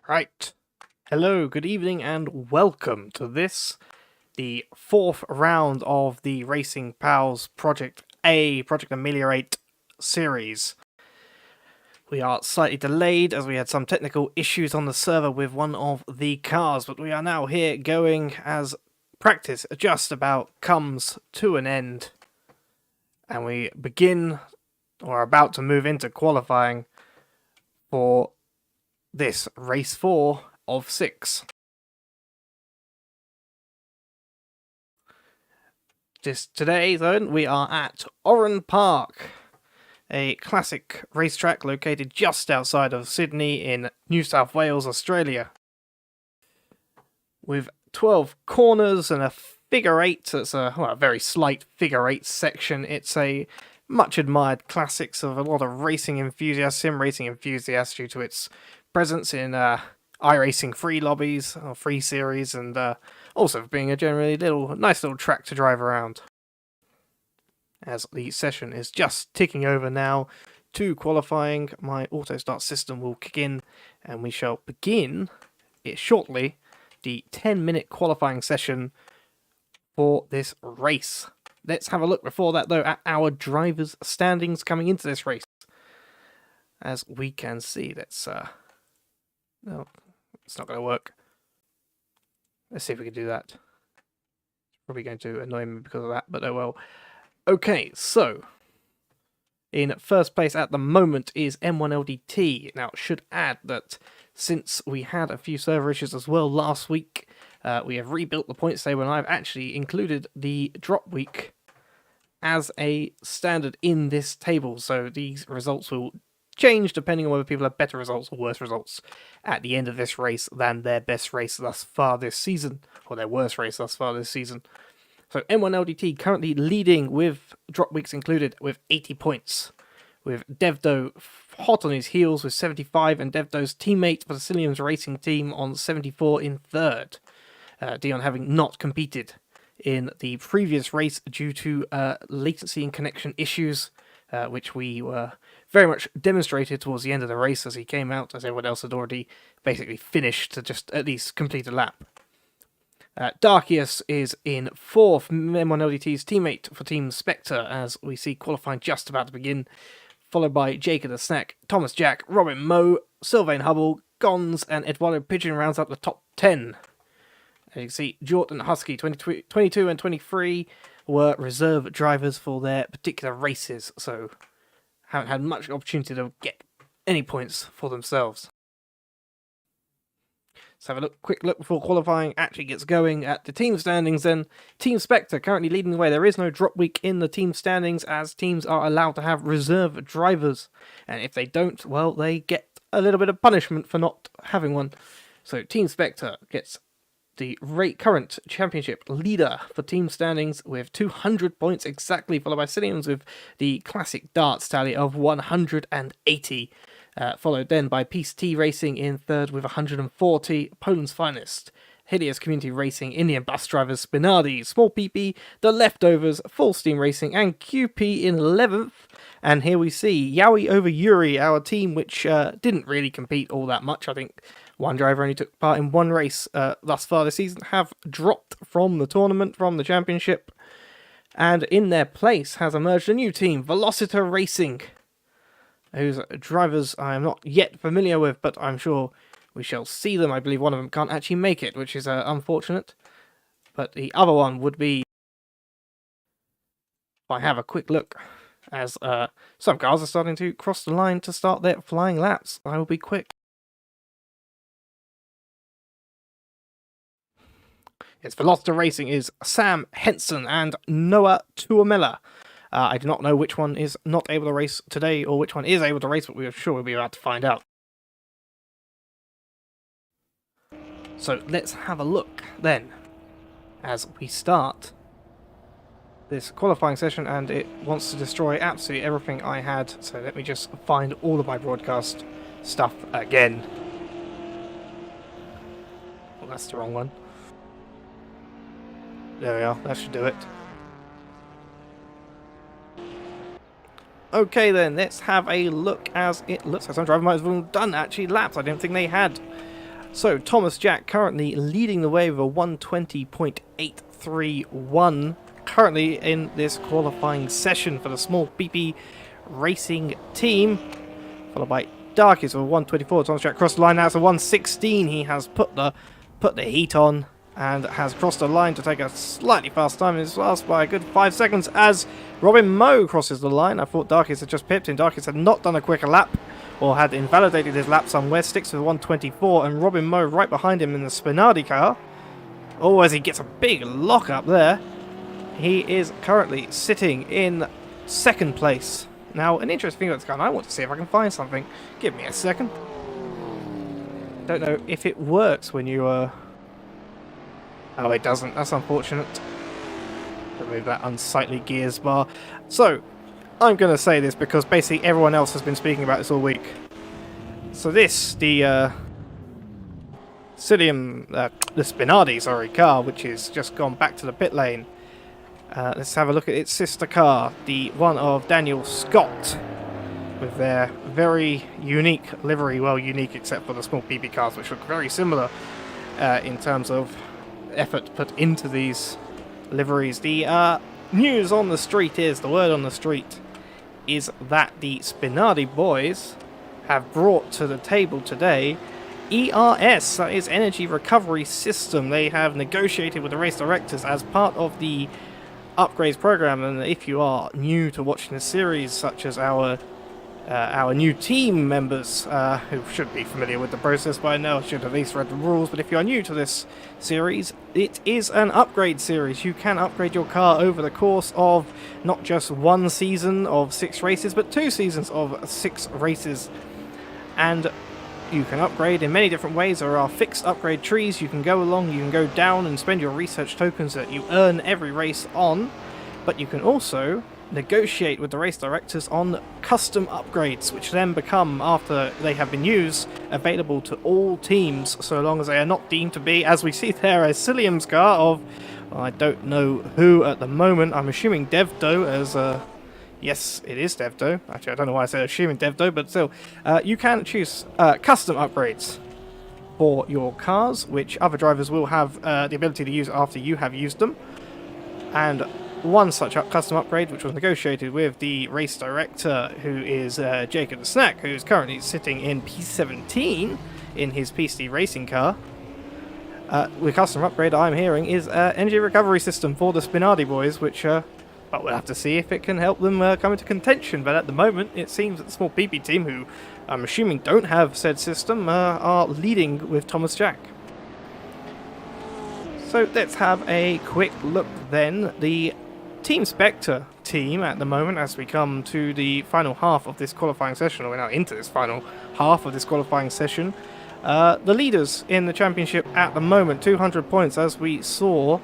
Right. Hello, good evening, and welcome to the fourth round of the Racing Pals Project Ameliorate series. We are slightly delayed as we had some technical issues on the server with one of the cars, but we are now here going as practice just about comes to an end. And we begin, or are about to move into qualifying for this race 4 of 6. Today, though, we are at Oran Park, a classic racetrack located just outside of Sydney in New South Wales, Australia. With 12 corners and a figure 8, it's a very slight figure 8 section. It's a much admired classics of a lot of racing enthusiasts, sim racing enthusiasts, due to its presence in iRacing free lobbies, or free series, and also being a generally nice little track to drive around. As the session is just ticking over now to qualifying, my auto start system will kick in and we shall begin it shortly, the 10-minute qualifying session for this race. Let's have a look before that, though, at our drivers' standings coming into this race. As we can see, no, it's not going to work. Let's see if we can do that. Probably going to annoy me because of that, but oh well. Okay, so in first place at the moment is M1LDT. Now, should add that since we had a few server issues as well last week, we have rebuilt the points table, and I've actually included the drop week as a standard in this table, so these results will change depending on whether people have better results or worse results at the end of this race than their best race thus far this season, or their worst race thus far this season. So M1LDT currently leading with drop weeks included with 80 points, with Devdo hot on his heels with 75, and Devdo's teammate Vasilium's racing team on 74 in third. Dion having not competed in the previous race due to latency and connection issues, which we were very much demonstrated towards the end of the race as he came out, as everyone else had already basically finished to just at least complete a lap. Darkius is in fourth, M1LDT's teammate for Team Spectre, as we see qualifying just about to begin, followed by Jacob the Snack, Thomas Jack, Robin Moe, Sylvain Hubble, Gons, and Eduardo Pigeon rounds up the top 10. As you can see, Jordan Husky 22 and 23 were reserve drivers for their particular races, so haven't had much opportunity to get any points for themselves. Let's have a quick look before qualifying actually gets going at the team standings then. Team Spectre currently leading the way. There is no drop week in the team standings, as teams are allowed to have reserve drivers. And if they don't, well, they get a little bit of punishment for not having one. So Team Spectre gets the current championship leader for team standings with 200 points exactly, followed by Cillians with the classic darts tally of 180. Followed then by Peace T Racing in third with 140, Poland's finest, Hideous Community Racing, Indian Bus Drivers, Spinardi, Small PP, The Leftovers, Full Steam Racing, and QP in 11th. And here we see Yowie over Yuri, our team, which didn't really compete all that much. I think one driver only took part in one race thus far this season, have dropped from the tournament, from the championship. And in their place has emerged a new team, Velociter Racing, whose drivers I am not yet familiar with, but I'm sure we shall see them. I believe one of them can't actually make it, which is unfortunate. But the other one would be... If I have a quick look, as some cars are starting to cross the line to start their flying laps. I will be quick. Yes, Velociter Racing is Sam Henson and Noah Tuamela. I do not know which one is not able to race today or which one is able to race, but we're sure we'll be about to find out. So let's have a look then as we start this qualifying session, and it wants to destroy absolutely everything I had, so let me just find all of my broadcast stuff again. Well, that's the wrong one. There we are, that should do it. Okay then, let's have a look, as it looks like some driver might have done actually laps. I don't think they had. So Thomas Jack currently leading the way with a 120.831 currently in this qualifying session for the small BP racing team, followed by Darkest with a 124. Thomas Jack crossed the line. Now it's a 116. He has put the heat on and has crossed the line to take a slightly fast time in his last by a good 5 seconds as Robin Moe crosses the line. I thought Darkest had just pipped him. Darkest had not done a quicker lap or had invalidated his lap somewhere. Sticks with 124 and Robin Moe right behind him in the Spinardi car. Oh, as he gets a big lock up there. He is currently sitting in second place. Now, an interesting thing about this car, and I want to see if I can find something. Give me a second. Don't know if it works when you Oh, it doesn't. That's unfortunate. Remove that unsightly gears bar. So, I'm going to say this because basically everyone else has been speaking about this all week. So this, the Spinardi, car, which has just gone back to the pit lane. Let's have a look at its sister car, the one of Daniel Scott, with their very unique livery. Well, unique except for the small PP cars, which look very similar in terms of effort put into these liveries. The news on the street is, the word on the street is that the Spinardi boys have brought to the table today ERS, that is Energy Recovery System. They have negotiated with the race directors as part of the upgrades program, and if you are new to watching the series, such as our new team members, who should be familiar with the process by now, should at least read the rules, but if you are new to this series, it is an upgrade series. You can upgrade your car over the course of not just one season of 6 races, but 2 seasons of 6 races, and you can upgrade in many different ways. There are fixed upgrade trees you can go along, you can go down and spend your research tokens that you earn every race on, but you can also negotiate with the race directors on custom upgrades, which then become, after they have been used, available to all teams, so long as they are not deemed to be, as we see there, a Cilium's car of, well, I don't know who at the moment. I'm assuming Devdo, as yes, it is Devdo. Actually, I don't know why I said assuming Devdo, but still, you can choose custom upgrades for your cars, which other drivers will have the ability to use after you have used them. And one such custom upgrade, which was negotiated with the race director, who is Jacob the Snack, who's currently sitting in P17 in his PC racing car. The custom upgrade I'm hearing is energy recovery system for the Spinardi boys, which but we'll have to see if it can help them come into contention. But at the moment, it seems that the small PP team, who I'm assuming don't have said system, are leading with Thomas Jack. So let's have a quick look then. The Team Spectre team at the moment, as we come to the final half of this qualifying session, or we're now into this final half of this qualifying session. The leaders in the championship at the moment, 200 points, as we saw.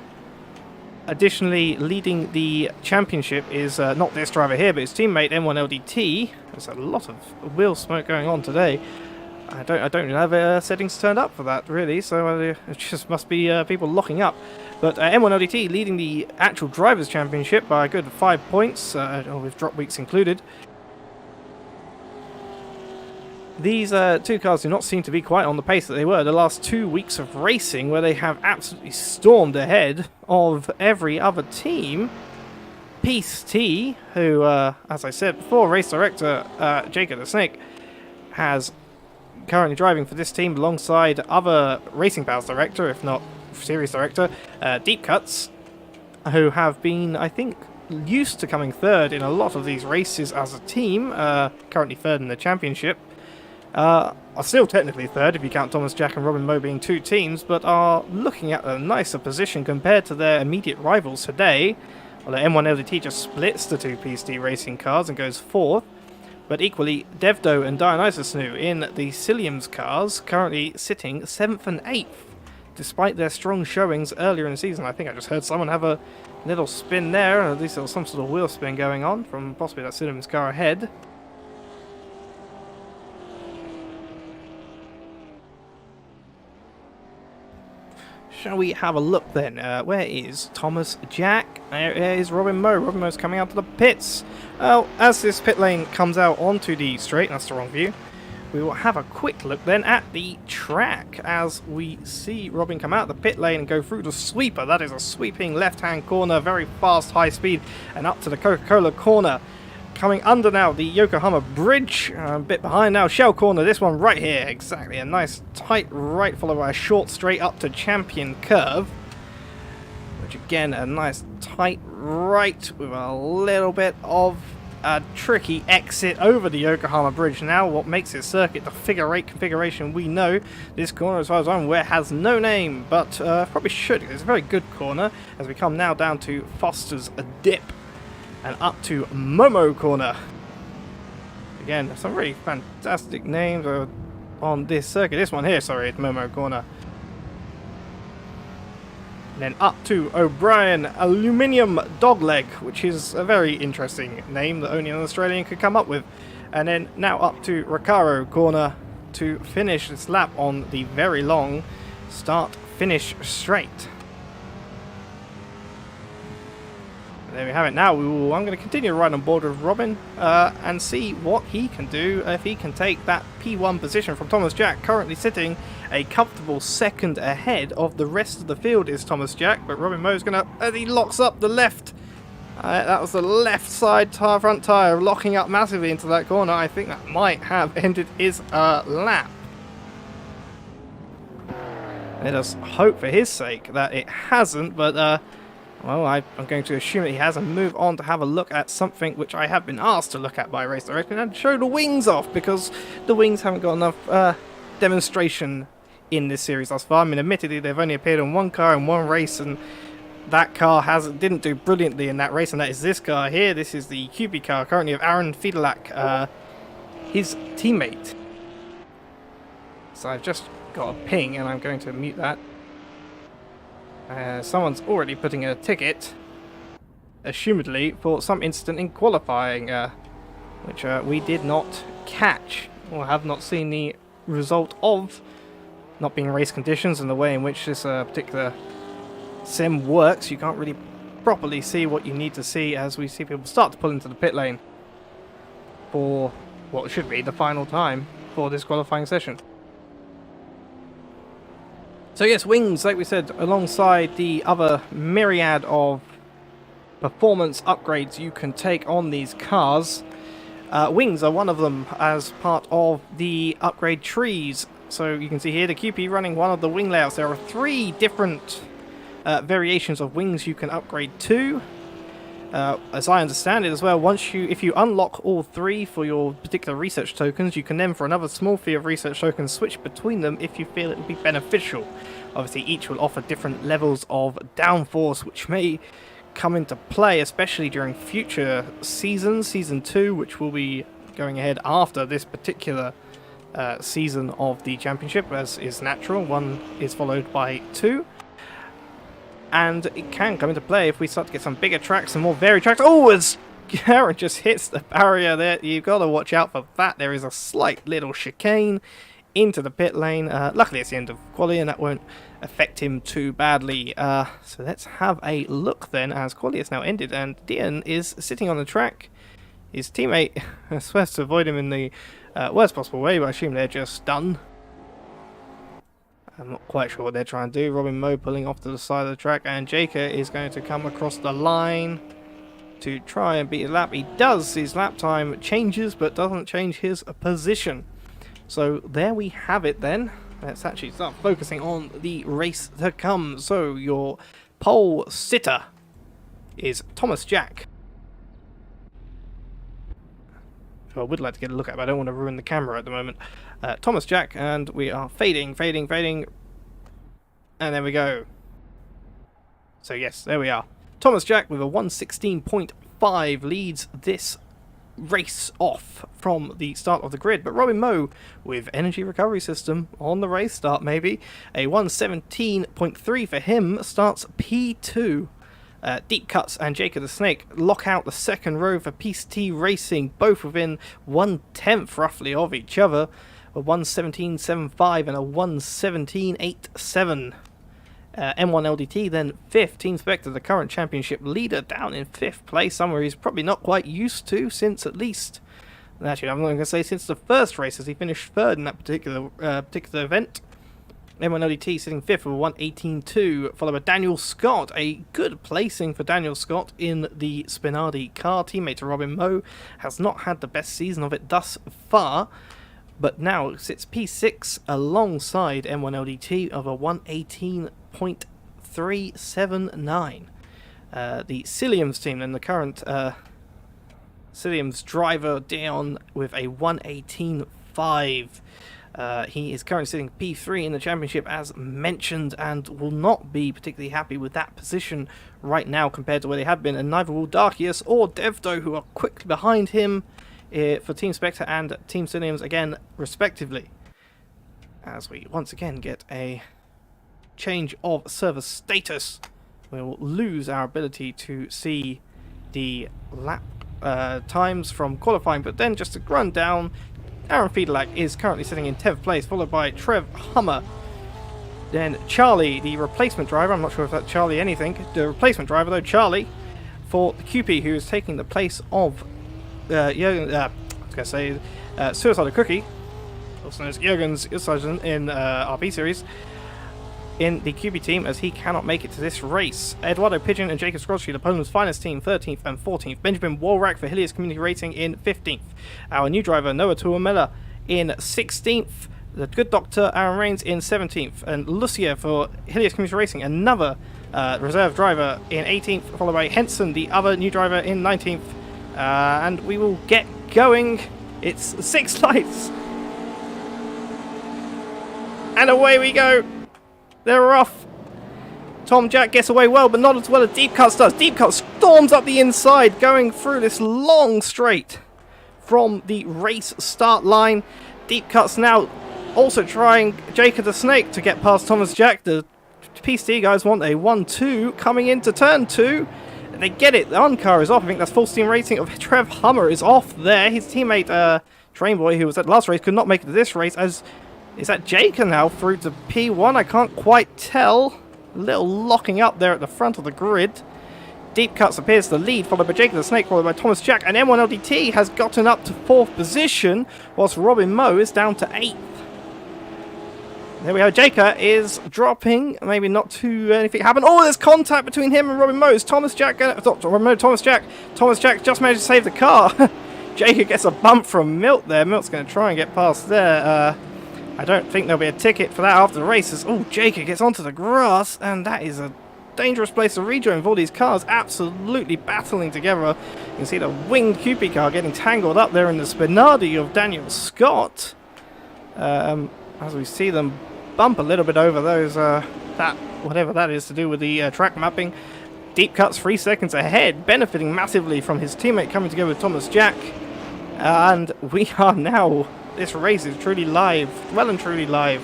Additionally, leading the championship is not this driver here, but his teammate M1LDT. There's a lot of wheel smoke going on today. I don't have settings turned up for that really, so it just must be people locking up. But M1LDT leading the actual Drivers' Championship by a good 5 points, with drop weeks included. These 2 cars do not seem to be quite on the pace that they were the last 2 weeks of racing, where they have absolutely stormed ahead of every other team. Peace T, who, as I said before, race director Jacob the Snake, has currently driving for this team alongside other Racing Pals director, if not series director, Deep Cuts, who have been, I think, used to coming third in a lot of these races as a team, currently third in the championship. Are still technically third if you count Thomas Jack and Robin Moe being 2 teams, but are looking at a nicer position compared to their immediate rivals today. Although M1LDT just splits the 2 PSD racing cars and goes 4th. But equally, Devdo and Dionysus Nu in the Cilium's cars currently sitting 7th and 8th, despite their strong showings earlier in the season. I think I just heard someone have a little spin there, or at least there was some sort of wheel spin going on from possibly that Cilium's car ahead. Shall we have a look then? Where is Thomas Jack? There is Robin Moe. Robin Moe's coming out to the pits. Well, as this pit lane comes out onto the straight, that's the wrong view. we will have a quick look then at the track as we see Robin come out the pit lane and go through the sweeper. That is a sweeping left-hand corner, very fast, high speed, and up to the Coca-Cola corner. Coming under now, the Yokohama Bridge, a bit behind now, Shell Corner, this one right here, exactly, a nice tight right followed by a short straight up to Champion Curve. Which again, a nice tight right with a little bit of a tricky exit over the Yokohama Bridge. Now what makes it circuit the figure 8 configuration we know. This corner, as far as I'm aware, has no name, but probably should. It's a very good corner as we come now down to Foster's Dip and up to Momo Corner. Again, some really fantastic names on this circuit. This one here, sorry, it's Momo Corner. And then up to O'Brien Aluminium Dogleg, which is a very interesting name that only an Australian could come up with. And then now up to Recaro Corner to finish this lap on the very long start-finish straight. There we have it. Now I'm going to continue right on board with Robin and see what he can do if he can take that P1 position from Thomas Jack, currently sitting a comfortable second ahead of the rest of the field is Thomas Jack, but Robin Moe's going to, as he locks up the left, that was the left side front tyre locking up massively into that corner. I think that might have ended his lap. Let us hope for his sake that it hasn't, but well, I'm going to assume that he has and move on to have a look at something which I have been asked to look at by Race Director and show the wings off, because the wings haven't got enough demonstration in this series thus far. I mean, admittedly, they've only appeared on one car in one race, and that car didn't do brilliantly in that race, and that is this car here. This is the QP car, currently of Aaron Fidelak, his teammate. So I've just got a ping, and I'm going to mute that. Someone's already putting a ticket, assumedly, for some incident in qualifying, which we did not catch, or have not seen the result of, not being race conditions and the way in which this particular sim works. You can't really properly see what you need to see as we see people start to pull into the pit lane for what should be the final time for this qualifying session. So yes, wings, like we said, alongside the other myriad of performance upgrades you can take on these cars, wings are one of them as part of the upgrade trees. So you can see here the QP running one of the wing layouts. There are 3 different variations of wings you can upgrade to. As I understand it as well, if you unlock all 3 for your particular research tokens, you can then, for another small fee of research tokens, switch between them if you feel it would be beneficial. Obviously, each will offer different levels of downforce, which may come into play, especially during future seasons. Season 2, which will be going ahead after this particular season of the championship, as is natural. 1 is followed by 2. And it can come into play if we start to get some bigger tracks and more varied tracks. Oh, as Aaron just hits the barrier there, you've got to watch out for that. There is a slight little chicane into the pit lane. Luckily, it's the end of quali, and that won't affect him too badly. So let's have a look then, as quali has now ended, and Dian is sitting on the track. His teammate swears to avoid him in the worst possible way, but I assume they're just done. I'm not quite sure what they're trying to do. Robin Moe pulling off to the side of the track, and Jaker is going to come across the line to try and beat his lap. He does. His lap time changes, but doesn't change his position. So there we have it then. Let's actually start focusing on the race to come. So your pole sitter is Thomas Jack. Who I would like to get a look at, but I don't want to ruin the camera at the moment. Thomas Jack, and we are fading, and there we go. So yes, there we are. Thomas Jack with a 1:16.5 leads this race off from the start of the grid, but Robin Moe with energy recovery system on the race start, maybe a 1:17.3 for him, starts P2. Deep Cuts and Jacob the Snake lock out the second row for PCT Racing, both within 1/10 roughly of each other, a 1:17.75 and a 1:17.87. M1 LDT then 5th. Team Spectre, the current championship leader, down in 5th place, somewhere he's probably not quite used to, since at least Actually, I'm not going to say since the first race, as he finished third in that particular event. M1LDT sitting 5th with 1:18.2, followed by Daniel Scott. A good placing for Daniel Scott in the Spinardi car. Teammate to Robin Moe has not had the best season of it thus far, but now sits P6 alongside M1LDT of a 1:18.379. The Cilliams team, and the current Cilliams driver, down with a 1:18.5. He is currently sitting P3 in the championship, as mentioned, and will not be particularly happy with that position right now compared to where they have been, and neither will Darkius or Devdo, who are quickly behind him for Team Spectre and Team Cilliams again, respectively. As we once again get a change of server status, we will lose our ability to see the lap times from qualifying, but then just to run down, Aaron Fiedelack is currently sitting in 10th place, followed by Trev Hummer. Then Charlie, the replacement driver, I'm not sure if that's Charlie anything, the replacement driver though, Charlie, for the QP, who is taking the place of Suicide Cookie, also known as Jürgen's Usagen in RP Series, in the QB team, as he cannot make it to this race. Eduardo Pigeon and Jacob Scrosky, the Poland's finest team, 13th and 14th. Benjamin Walrack for Helios Community Racing in 15th. Our new driver, Noah Tuamela, in 16th. The good doctor, Aaron Rains, in 17th. And Lucia for Helios Community Racing, another reserve driver, in 18th, followed by Henson, the other new driver, in 19th. And we will get going. It's 6 lights. And away we go. They're off. Tom Jack gets away well, but not as well as Deep Cuts does. Deep Cuts storms up the inside, going through this long straight from the race start line. Deep Cuts now also trying Jacob the Snake to get past Thomas Jack. The PC guys want a 1-2 coming into turn 2. They get it. The on-car is off. I think that's full steam racing of Trev Hummer is off there. His teammate, Trainboy, who was at the last race, could not make it to this race, as is that Jacob now through to P1? I can't quite tell. A little locking up there at the front of the grid. Deep Cuts appears to lead, followed by Jacob the Snake, followed by Thomas Jack, and M1LDT has gotten up to 4th position, whilst Robin Moe is down to 8th. There we go. Jacob is dropping. Maybe not too anything happened. Oh, there's contact between him and Robin Moe. Is Thomas Jack going to... Thomas Jack just managed to save the car. Jacob gets a bump from Milt there. Milt's going to try and get past there. I don't think there'll be a ticket for that after the races. Oh, Jacob gets onto the grass, and that is a dangerous place to rejoin with all these cars absolutely battling together. You can see the winged QP car getting tangled up there in the Spinardi of Daniel Scott. As we see them bump a little bit over those, whatever that is to do with the track mapping. Deep Cuts 3 seconds ahead, benefiting massively from his teammate coming together with Thomas Jack. And we are now... This race is truly live, well and truly live.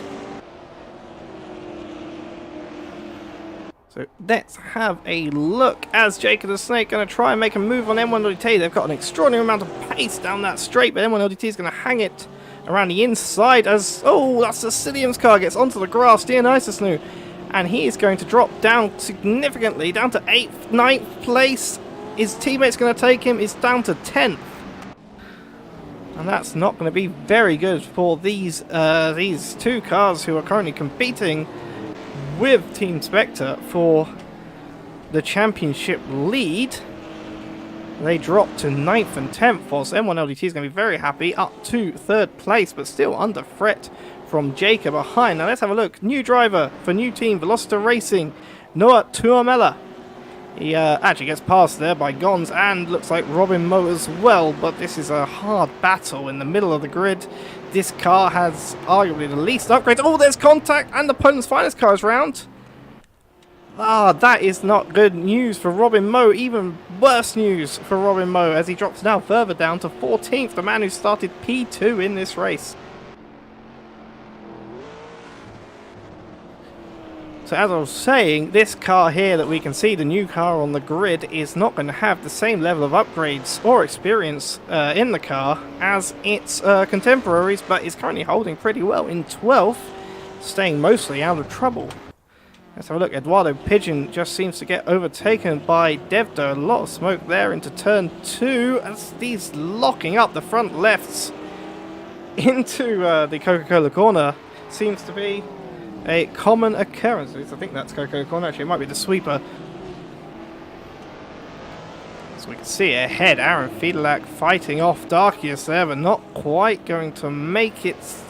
So let's have a look as Jacob the Snake going to try and make a move on M1LDT. They've got an extraordinary amount of pace down that straight, but M1LDT is going to hang it around the inside as... Oh, that's the Cilliams car, gets onto the grass, Dionysus, and he is going to drop down significantly, down to 8th, 9th place. His teammate's going to take him, he's down to 10th. And that's not going to be very good for these two cars who are currently competing with Team Spectre for the championship lead. They drop to 9th and 10th, whilst M1LDT is going to be very happy, up to 3rd place, but still under threat from Jacob behind. Now let's have a look. New driver for new team, Velocita Racing, Noah Tuamela. He actually gets passed there by Gons, and looks like Robin Moe as well, but this is a hard battle in the middle of the grid. This car has arguably the least upgrades. Oh, there's contact, and the opponent's finest car is round. Ah, that is not good news for Robin Moe. Even worse news for Robin Moe, as he drops now further down to 14th, the man who started P2 in this race. So as I was saying, this car here that we can see, the new car on the grid, is not going to have the same level of upgrades or experience in the car as its contemporaries, but is currently holding pretty well in 12th, staying mostly out of trouble. Let's have a look. Eduardo Pigeon just seems to get overtaken by Devdo. A lot of smoke there into turn 2 as he's locking up the front lefts into the Coca-Cola corner. Seems to be a common occurrence. I think that's Coca-Cola corner. Actually, it might be the sweeper. As we can see ahead, Aaron Fiedelack fighting off Darkius there, but not quite going to make it.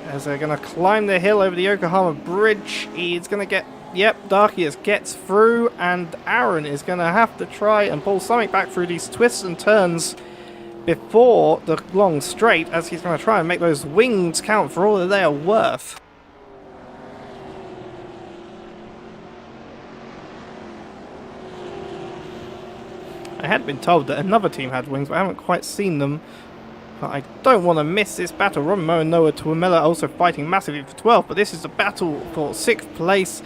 As they're going to climb the hill over the Yokohama Bridge, he's going to get... Yep, Darkius gets through, and Aaron is going to have to try and pull something back through these twists and turns before the long straight, as he's going to try and make those wings count for all that they are worth. I had been told that another team had wings, but I haven't quite seen them. But I don't want to miss this battle. Romeo and Noah Tuamela also fighting massively for 12th, but this is a battle for 6th place.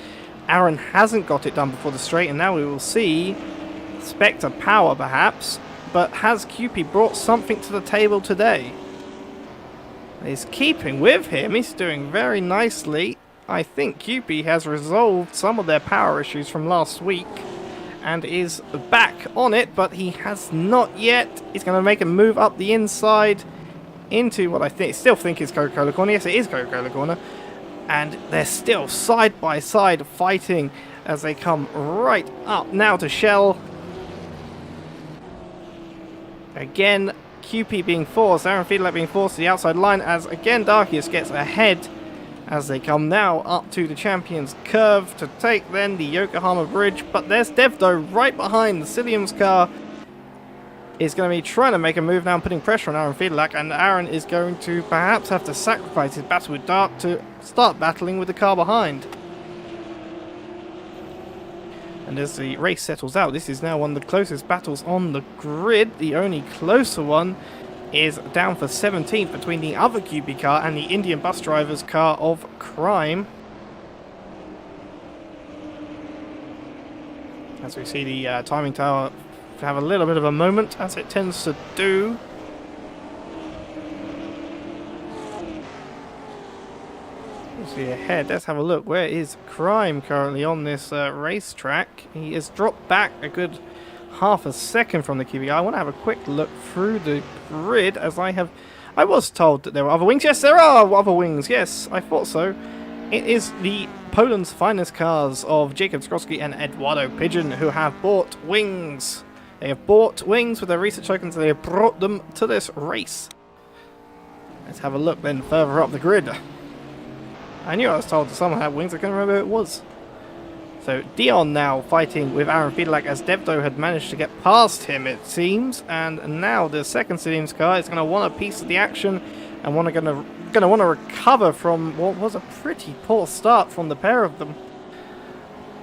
Aaron hasn't got it done before the straight, and now we will see Spectre Power perhaps. But has QP brought something to the table today? He's keeping with him. He's doing very nicely. I think QP has resolved some of their power issues from last week and is back on it, but he has not yet. He's going to make a move up the inside into what I still think is Coca-Cola corner. Yes, it is Coca-Cola corner. And they're still side by side fighting as they come right up now to Shell. Again, QP being forced, Aaron Fiedelack being forced to the outside line as again Darkius gets ahead as they come now up to the Champions Curve to take then the Yokohama Bridge. But there's Devdo right behind. The Cilium's car is going to be trying to make a move now and putting pressure on Aaron Fiedelack, and Aaron is going to perhaps have to sacrifice his battle with Dark to start battling with the car behind. And as the race settles out, this is now one of the closest battles on the grid. The only closer one is down for 17th between the other QB car and the Indian bus driver's car of crime. As we see the timing tower have a little bit of a moment, as it tends to do. We'll see ahead. Let's have a look. Where is Crime currently on this racetrack? He has dropped back a good half a second from the QB. I want to have a quick look through the grid, as I was told that there were other wings. Yes, there are other wings. Yes, I thought so. It is the Poland's finest cars of Jacob Skrosky and Eduardo Pigeon who have bought wings. They have bought wings with their research tokens and they have brought them to this race. Let's have a look then further up the grid. I knew I was told that someone had wings. I couldn't remember who it was. So Dion now fighting with Aaron Fiedelack as Devdo had managed to get past him, it seems. And now the second Cilium's car is going to want a piece of the action and going to want to recover from what was a pretty poor start from the pair of them.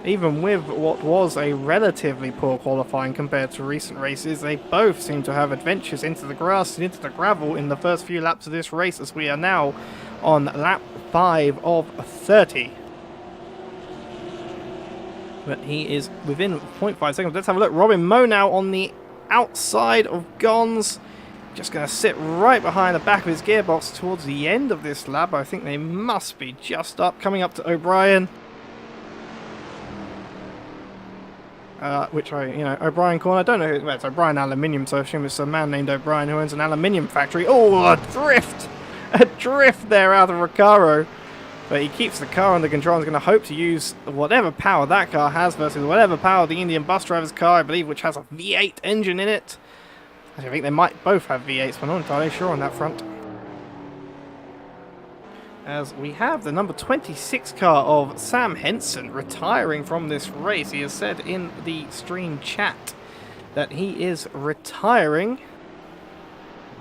Even with what was a relatively poor qualifying compared to recent races, they both seem to have adventures into the grass and into the gravel in the first few laps of this race, as we are now on lap 5 of 30. But he is within 0.5 seconds. Let's have a look. Robin Moe now on the outside of Gons. Just going to sit right behind the back of his gearbox towards the end of this lap. I think they must be just up. Coming up to O'Brien. O'Brien corner. I don't know who it's O'Brien Aluminium, so I assume it's a man named O'Brien who owns an aluminium factory. Oh, a drift! A drift there out of Recaro. But he keeps the car under control and is going to hope to use whatever power that car has versus whatever power the Indian bus driver's car, I believe, which has a V8 engine in it. I think they might both have V8s, but I'm not entirely sure on that front. As we have the number 26 car of Sam Henson retiring from this race. He has said in the stream chat that he is retiring.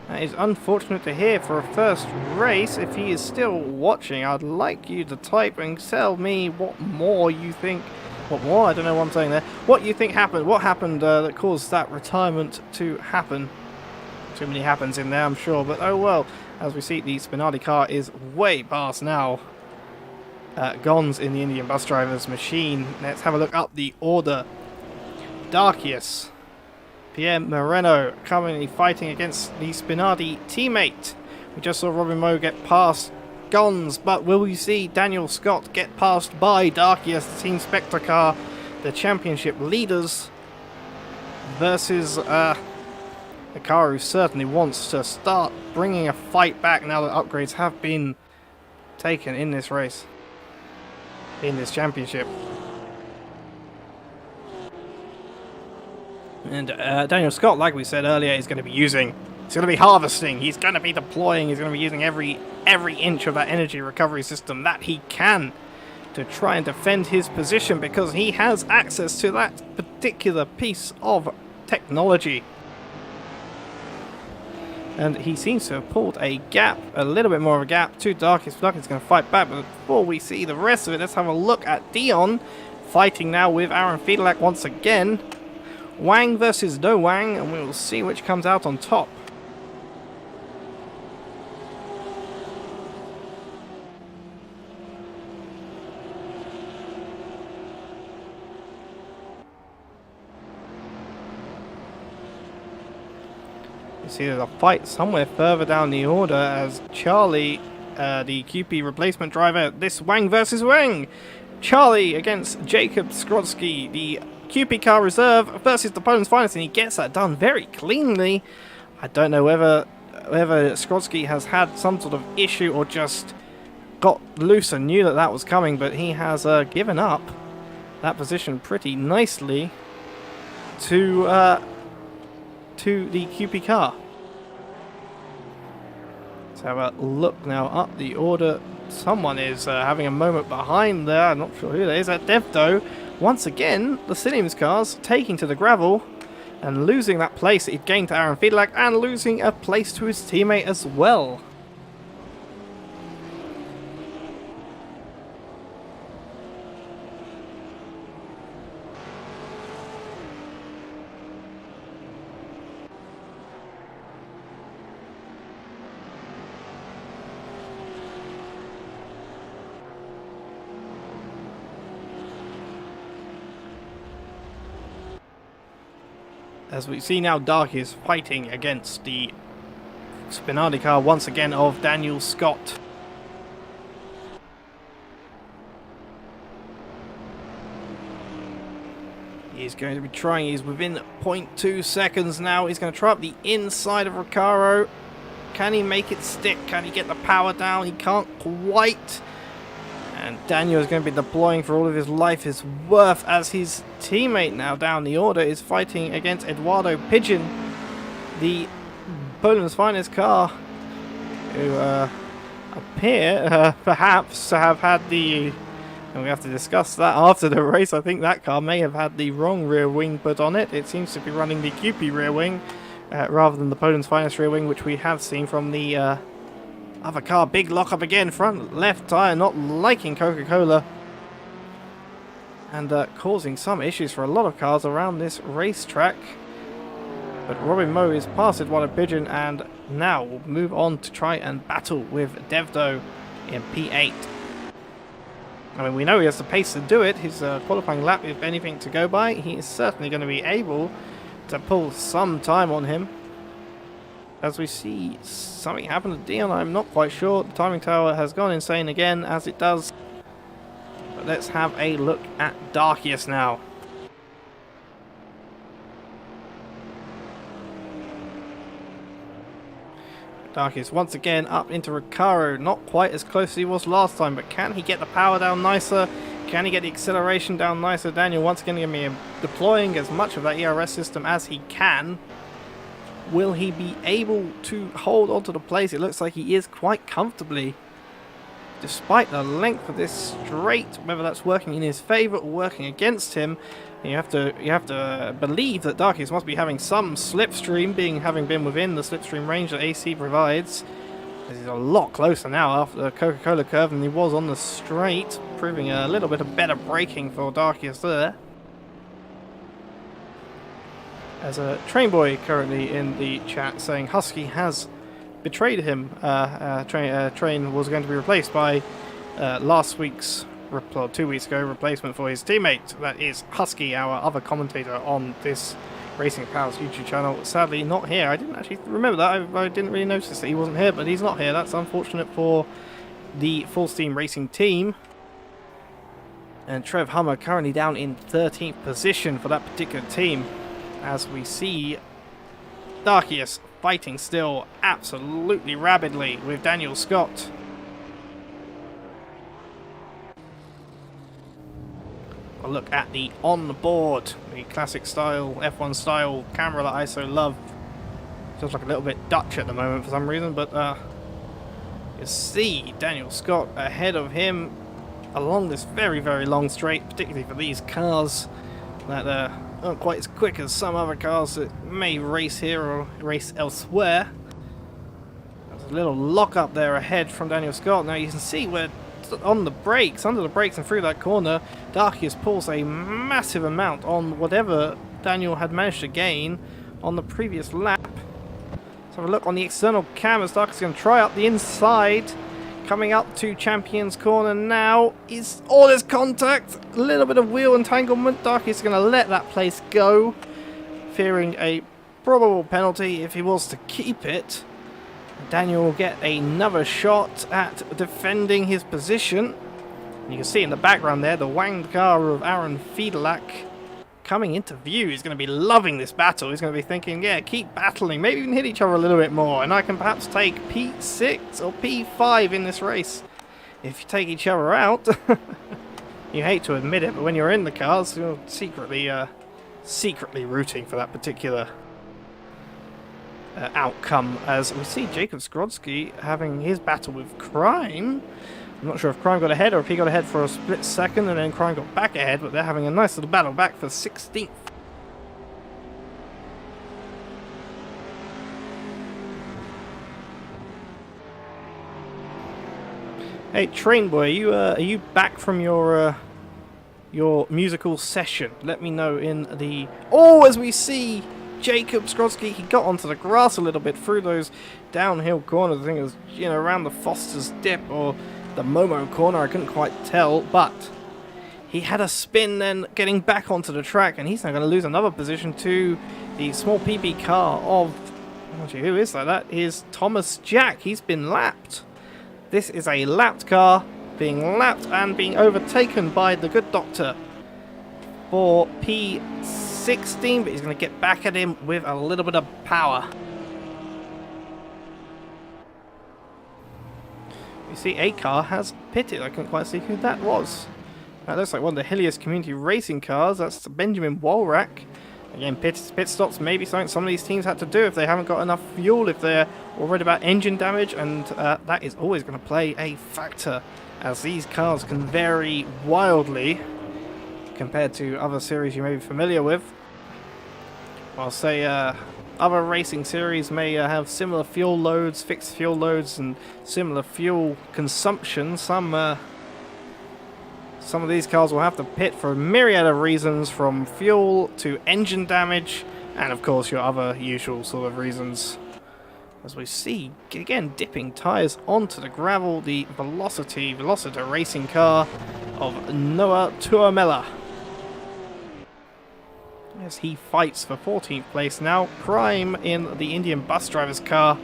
That is unfortunate to hear for a first race. If he is still watching, I'd like you to type and tell me what more you think. What more? I don't know what I'm saying there. What you think happened? What happened that caused that retirement to happen? Too many happens in there, I'm sure. But oh well. As we see, the Spinardi car is way past now. Gons in the Indian bus driver's machine. Let's have a look up the order. Darkius. Pierre Moreno currently fighting against the Spinardi teammate. We just saw Robin Moe get past Gons, but will we see Daniel Scott get passed by Darkius, the Team Spectre car, the championship leaders, versus a car who certainly wants to start bringing a fight back now that upgrades have been taken in this race, in this championship. And Daniel Scott, like we said earlier, is going to be using, he's going to be harvesting, he's going to be deploying, he's going to be using every inch of that energy recovery system that he can to try and defend his position, because he has access to that particular piece of technology. And he seems to have pulled a gap, a little bit more of a gap to Darkius. Darkius is going to fight back, but before we see the rest of it, let's have a look at Dion fighting now with Aaron Fiedelack once again. Wang versus no Wang, and we will see which comes out on top. You see there's a fight somewhere further down the order as Charlie, the QP replacement driver, this Wang versus Wang. Charlie against Jacob Skrodsky, the QP car reserve versus the Poland's finest, and he gets that done very cleanly. I don't know whether Skrodsky has had some sort of issue or just got loose and knew that was coming, but he has given up that position pretty nicely to the QP car. Let's have a look now up the order. Someone is having a moment behind there. I'm not sure who that is. At Devdo. Once again, the Williams cars taking to the gravel and losing that place that he'd gained to Aaron Fiedelack, and losing a place to his teammate as well. As we see now, Darkius fighting against the Spinardi car once again of Daniel Scott. He's going to be trying, he's within 0.2 seconds now. He's going to try up the inside of Recaro. Can he make it stick? Can he get the power down? He can't quite. And Daniel is going to be deploying for all of his life is worth, as his teammate now down the order is fighting against Eduardo Pigeon, the Poland's finest car, who appear perhaps to have had the, and we have to discuss that after the race, I think that car may have had the wrong rear wing put on it. It seems to be running the QP rear wing rather than the Poland's finest rear wing, which we have seen from the other car. Big lock up again, front left tyre not liking Coca-Cola, and causing some issues for a lot of cars around this racetrack. But Robin Moe is past Eduardo Pigeon, and now we'll move on to try and battle with Devdo in P8. I mean, we know he has the pace to do it. His qualifying lap, if anything to go by, he is certainly going to be able to pull some time on him. As we see something happen to Dion, I'm not quite sure. The timing tower has gone insane again, as it does. But let's have a look at Darkius now. Darkius once again up into Recaro, not quite as close as he was last time, but can he get the power down nicer? Can he get the acceleration down nicer? Daniel once again going to be deploying as much of that ERS system as he can. Will he be able to hold onto the place? It looks like he is quite comfortably, despite the length of this straight. Whether that's working in his favour or working against him, you have to believe that Darkius must be having some slipstream, having been within the slipstream range that AC provides. He's a lot closer now after the Coca-Cola curve than he was on the straight, proving a little bit of better braking for Darkius there. As a Train Boy currently in the chat saying Husky has betrayed him. Train was going to be replaced by last week's, or 2 weeks ago, replacement for his teammate. That is Husky, our other commentator on this Racing Pals YouTube channel. Sadly not here. I didn't actually remember that. I didn't really notice that he wasn't here, but he's not here. That's unfortunate for the Full Steam Racing team. And Trev Hummer currently down in 13th position for that particular team. As we see Darkius fighting still absolutely rabidly with Daniel Scott. A look at the on-board, the classic style, F1 style camera that I so love. Feels like a little bit Dutch at the moment for some reason, but you see Daniel Scott ahead of him along this very, very long straight, particularly for these cars that aren't quite as quick as some other cars that may race here or race elsewhere. There's a little lock up there ahead from Daniel Scott. Now you can see where on the brakes, under the brakes and through that corner, Darkius pulls a massive amount on whatever Daniel had managed to gain on the previous lap. Let's have a look on the external cameras. Darkius is going to try up the inside. Coming up to Champions Corner now is all his contact. A little bit of wheel entanglement. Darkius is going to let that place go, fearing a probable penalty if he was to keep it. Daniel will get another shot at defending his position. And you can see in the background there the wanged car of Aaron Fiedelack coming into view. He's going to be loving this battle. He's going to be thinking, yeah, keep battling, maybe even hit each other a little bit more, and I can perhaps take P6 or P5 in this race. If you take each other out, you hate to admit it, but when you're in the cars, you're secretly rooting for that particular outcome. As we see Jacob Skrodsky having his battle with Crime. I'm not sure if Crime got ahead or if he got ahead for a split second and then Crime got back ahead, but they're having a nice little battle back for 16th. Hey, Train Boy, are you back from your musical session? Let me know in the... Oh, as we see Jacob Skrodsky, he got onto the grass a little bit through those downhill corners. I think it was, around the Foster's Dip or the Momo corner, I couldn't quite tell, but he had a spin then getting back onto the track, and he's now going to lose another position to the small PB car of, who is that? That is Thomas Jack. He's been lapped. This is a lapped car being lapped and being overtaken by the good doctor for P16, but he's going to get back at him with a little bit of power. You see a car has pitted. I couldn't quite see who that was. That looks like one of the Helios Community Racing cars. That's Benjamin Walrack. Again, pit stops may be something some of these teams had to do if they haven't got enough fuel, if they're worried about engine damage, and that is always going to play a factor, as these cars can vary wildly compared to other series you may be familiar with. I'll say other racing series may have similar fuel loads, fixed fuel loads, and similar fuel consumption. Some of these cars will have to pit for a myriad of reasons, from fuel to engine damage, and of course your other usual sort of reasons. As we see, again, dipping tyres onto the gravel, the Velociter racing car of Noah Tuamela. As he fights for 14th place now. Prime in the Indian bus driver's car.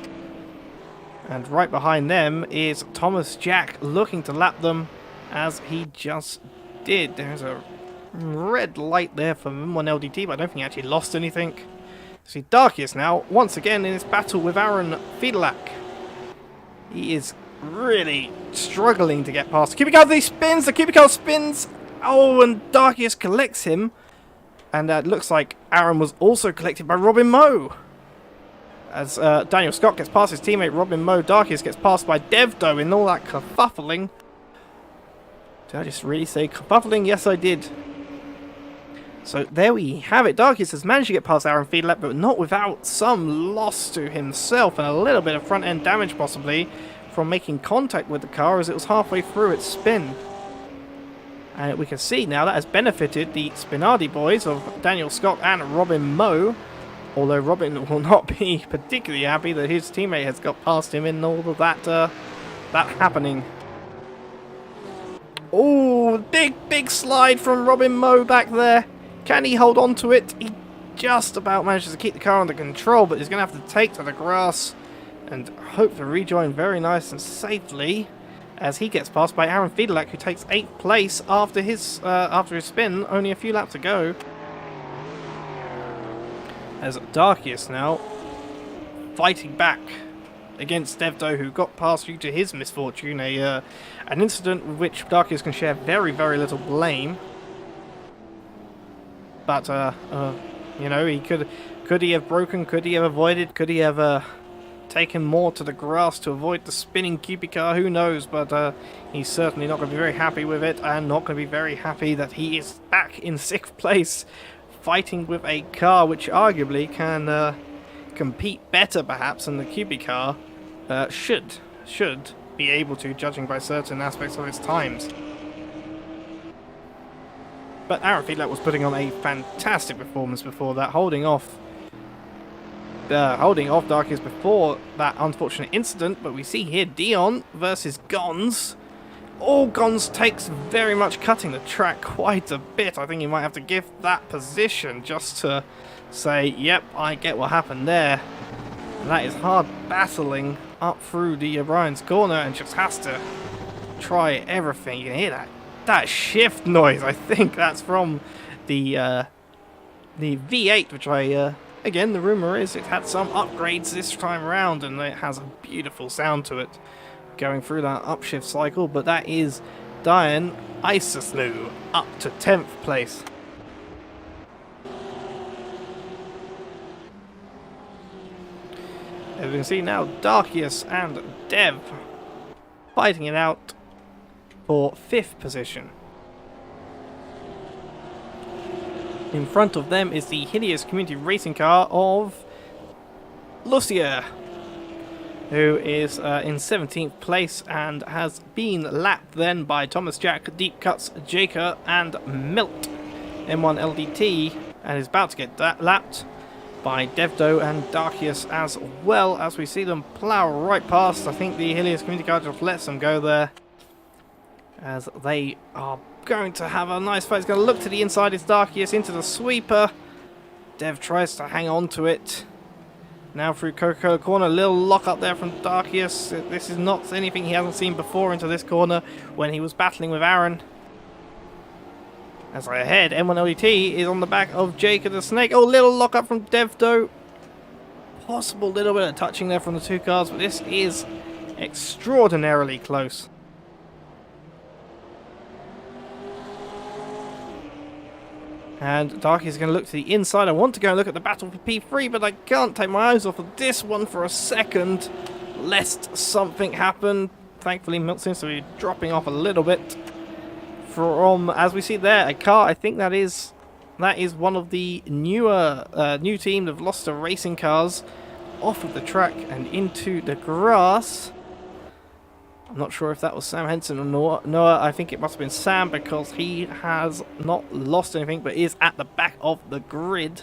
And right behind them is Thomas Jack looking to lap them, as he just did. There's a red light there for M1 LDT, but I don't think he actually lost anything. See Darkius now, once again in his battle with Aaron Fiedelack. He is really struggling to get past the Cubicle. The Cubicle spins! Oh, and Darkius collects him. And it looks like Aaron was also collected by Robin Moe. As Daniel Scott gets past his teammate Robin Moe, Darkius gets passed by Devdo in all that kerfuffling. Did I just really say kerfuffling? Yes, I did. So there we have it. Darkius has managed to get past Aaron Fiedelack, but not without some loss to himself and a little bit of front-end damage possibly from making contact with the car as it was halfway through its spin. And we can see now that has benefited the Spinardi boys of Daniel Scott and Robin Moe. Although Robin will not be particularly happy that his teammate has got past him in all of that happening. Oh, big slide from Robin Moe back there. Can he hold on to it? He just about manages to keep the car under control, but he's going to have to take to the grass and hope to rejoin very nice and safely as he gets passed by Aaron Fiedelack, who takes 8th place after his spin, only a few laps to go. As Darkius now fighting back against Devdo, who got past due to his misfortune, an incident with which Darkius can share very, very little blame. But, you know, could he have broken, could he have avoided, could he have taken more to the grass to avoid the spinning Cupid car? Who knows, but he's certainly not going to be very happy with it, and not going to be very happy that he is back in 6th place, fighting with a car which arguably can compete better perhaps than the Cupid car should be able to, judging by certain aspects of its times. But Aaron Fiedelack was putting on a fantastic performance before that, holding off Darkius before that unfortunate incident. But we see here Dion versus Gons. Oh, Gons takes very much cutting the track quite a bit. I think he might have to give that position just to say, yep, I get what happened there. And that is hard battling up through the O'Brien's corner, and just has to try everything. You can hear that shift noise. I think that's from the V8, which again, the rumour is it had some upgrades this time around, and it has a beautiful sound to it going through that upshift cycle. But that is Diane Isesnu up to 10th place. As we can see now, Darkius and Dev fighting it out for 5th position. In front of them is the hideous community racing car of Lucia, who is in 17th place and has been lapped then by Thomas Jack, Deep Cuts, Jaker and Milt M1 LDT, and is about to get lapped by Devdo and Darkius as well, as we see them plough right past. I think the hideous community car just lets them go there, as they are going to have a nice fight. It's going to look to the inside. It's Darkius into the sweeper. Dev tries to hang on to it. Now through Coca-Cola corner, a little lock up there from Darkius. This is not anything he hasn't seen before into this corner when he was battling with Aaron. As I ahead, M1 LDT is on the back of Jake the Snake. Oh, little lock up from Devdo. Possible little bit of touching there from the two cars, but this is extraordinarily close. And Darky is going to look to the inside. I want to go and look at the battle for P3, but I can't take my eyes off of this one for a second, lest something happen. Thankfully, Milt seems to be dropping off a little bit from, as we see there, a car. I think that is one of the new team that have lost the racing cars off of the track and into the grass. I'm not sure if that was Sam Henson or Noah. I think it must have been Sam, because he has not lost anything but is at the back of the grid.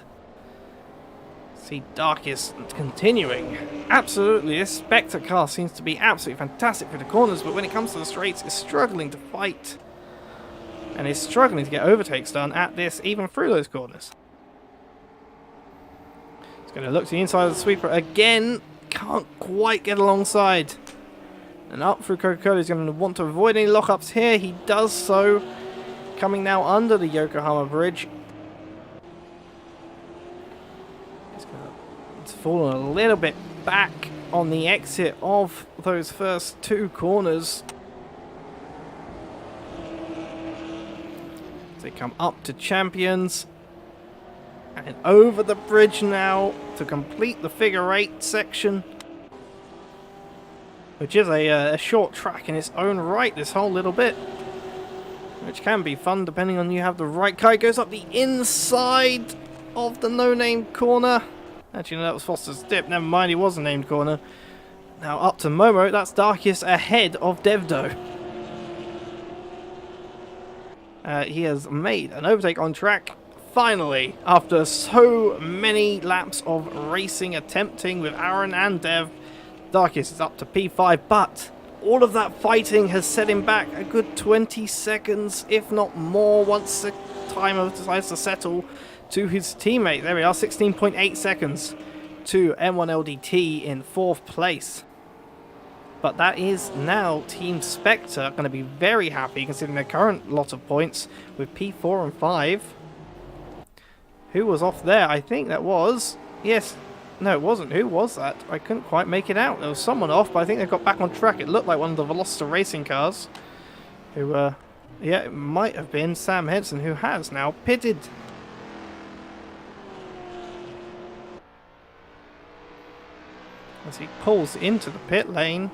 See Darkius continuing. Absolutely, this Spectre car seems to be absolutely fantastic for the corners, but when it comes to the straights, it's struggling to fight. And is struggling to get overtakes done at this, even through those corners. It's going to look to the inside of the sweeper again. Can't quite get alongside. And up through Coca-Cola, he's going to want to avoid any lockups here. He does so. Coming now under the Yokohama Bridge. It's fallen a little bit back on the exit of those first two corners. They come up to Champions. And over the bridge now to complete the figure 8 section, which is a short track in its own right, this whole little bit, which can be fun depending on you have the right car. It goes up the inside of the no-name corner. Actually, no, that was Foster's dip. Never mind, it was a named corner. Now up to Momo. That's Darkius ahead of Devdo. He has made an overtake on track, finally, after so many laps of racing attempting with Aaron and Dev. Darkius is up to P5, but all of that fighting has set him back a good 20 seconds, if not more, once the timer decides to settle to his teammate. There we are, 16.8 seconds to M1 LDT in 4th place. But that is now Team Spectre going to be very happy considering their current lot of points with P4 and 5. Who was off there? I think that was... Yes. No, it wasn't. Who was that? I couldn't quite make it out. There was someone off, but I think they got back on track. It looked like one of the Veloster racing cars. Who, yeah, it might have been Sam Henson, who has now pitted. As he pulls into the pit lane,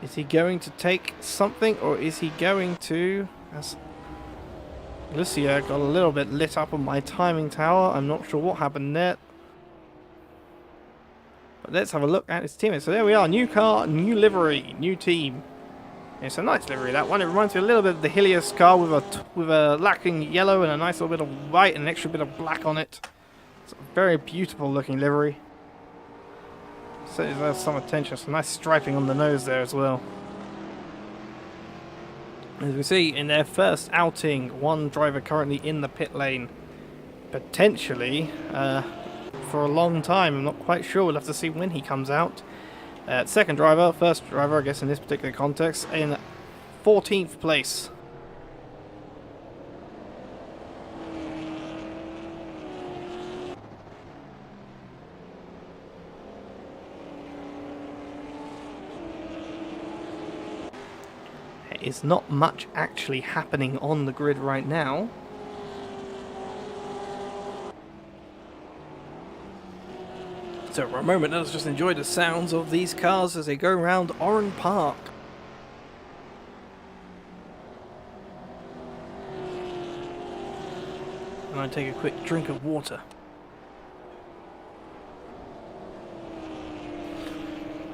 is he going to take something, or is he going to... As Lucia got a little bit lit up on my timing tower. I'm not sure what happened there. But let's have a look at his teammates. So there we are. New car, new livery, new team. It's a nice livery, that one. It reminds me a little bit of the Helios car with a lacking yellow and a nice little bit of white and an extra bit of black on it. It's a very beautiful looking livery. So it deserves some attention. Some nice striping on the nose there as well. As we see in their first outing, one driver currently in the pit lane. Potentially for a long time. I'm not quite sure. We'll have to see when he comes out. Second driver, first driver, I guess in this particular context, in 14th place. There is not much actually happening on the grid right now. So for a moment, let's just enjoy the sounds of these cars as they go around Oran Park. And I take a quick drink of water.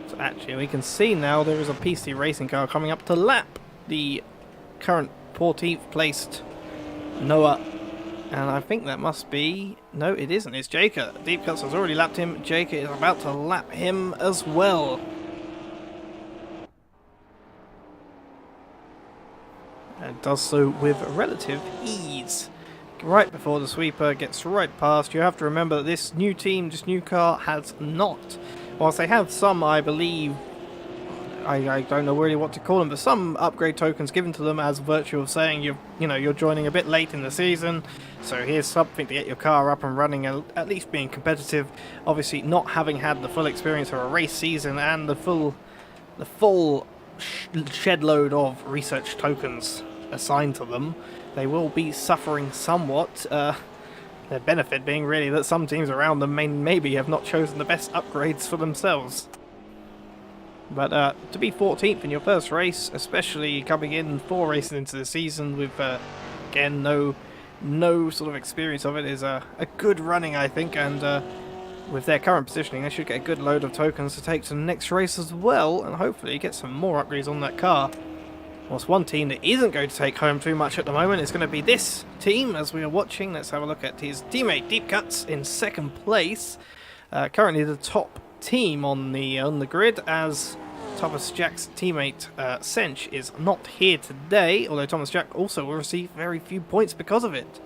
So actually, we can see now there is a PC racing car coming up to lap the current 14th placed Noah. And I think that must be... No, it isn't. It's Jaker. Deep Cuts has already lapped him. Jaker is about to lap him as well. And does so with relative ease. Right before the sweeper gets right past. You have to remember that this new team, this new car, has not. Whilst they have some, I believe... I don't know really what to call them, but some upgrade tokens given to them as virtue of saying you're joining a bit late in the season, so here's something to get your car up and running, at least being competitive. Obviously, not having had the full experience of a race season and the full shed load of research tokens assigned to them, they will be suffering somewhat. Their benefit being really that some teams around them maybe have not chosen the best upgrades for themselves. But to be 14th in your first race, especially coming in 4 races into the season with, again, no sort of experience of it, is a good running, I think. And with their current positioning, they should get a good load of tokens to take to the next race as well, and hopefully get some more upgrades on that car. Whilst one team that isn't going to take home too much at the moment is going to be this team, as we are watching. Let's have a look at his teammate, Deep Cuts, in second place. Currently the top team on the grid, as Thomas Jack's teammate Sench is not here today, although Thomas Jack also will receive very few points because of it.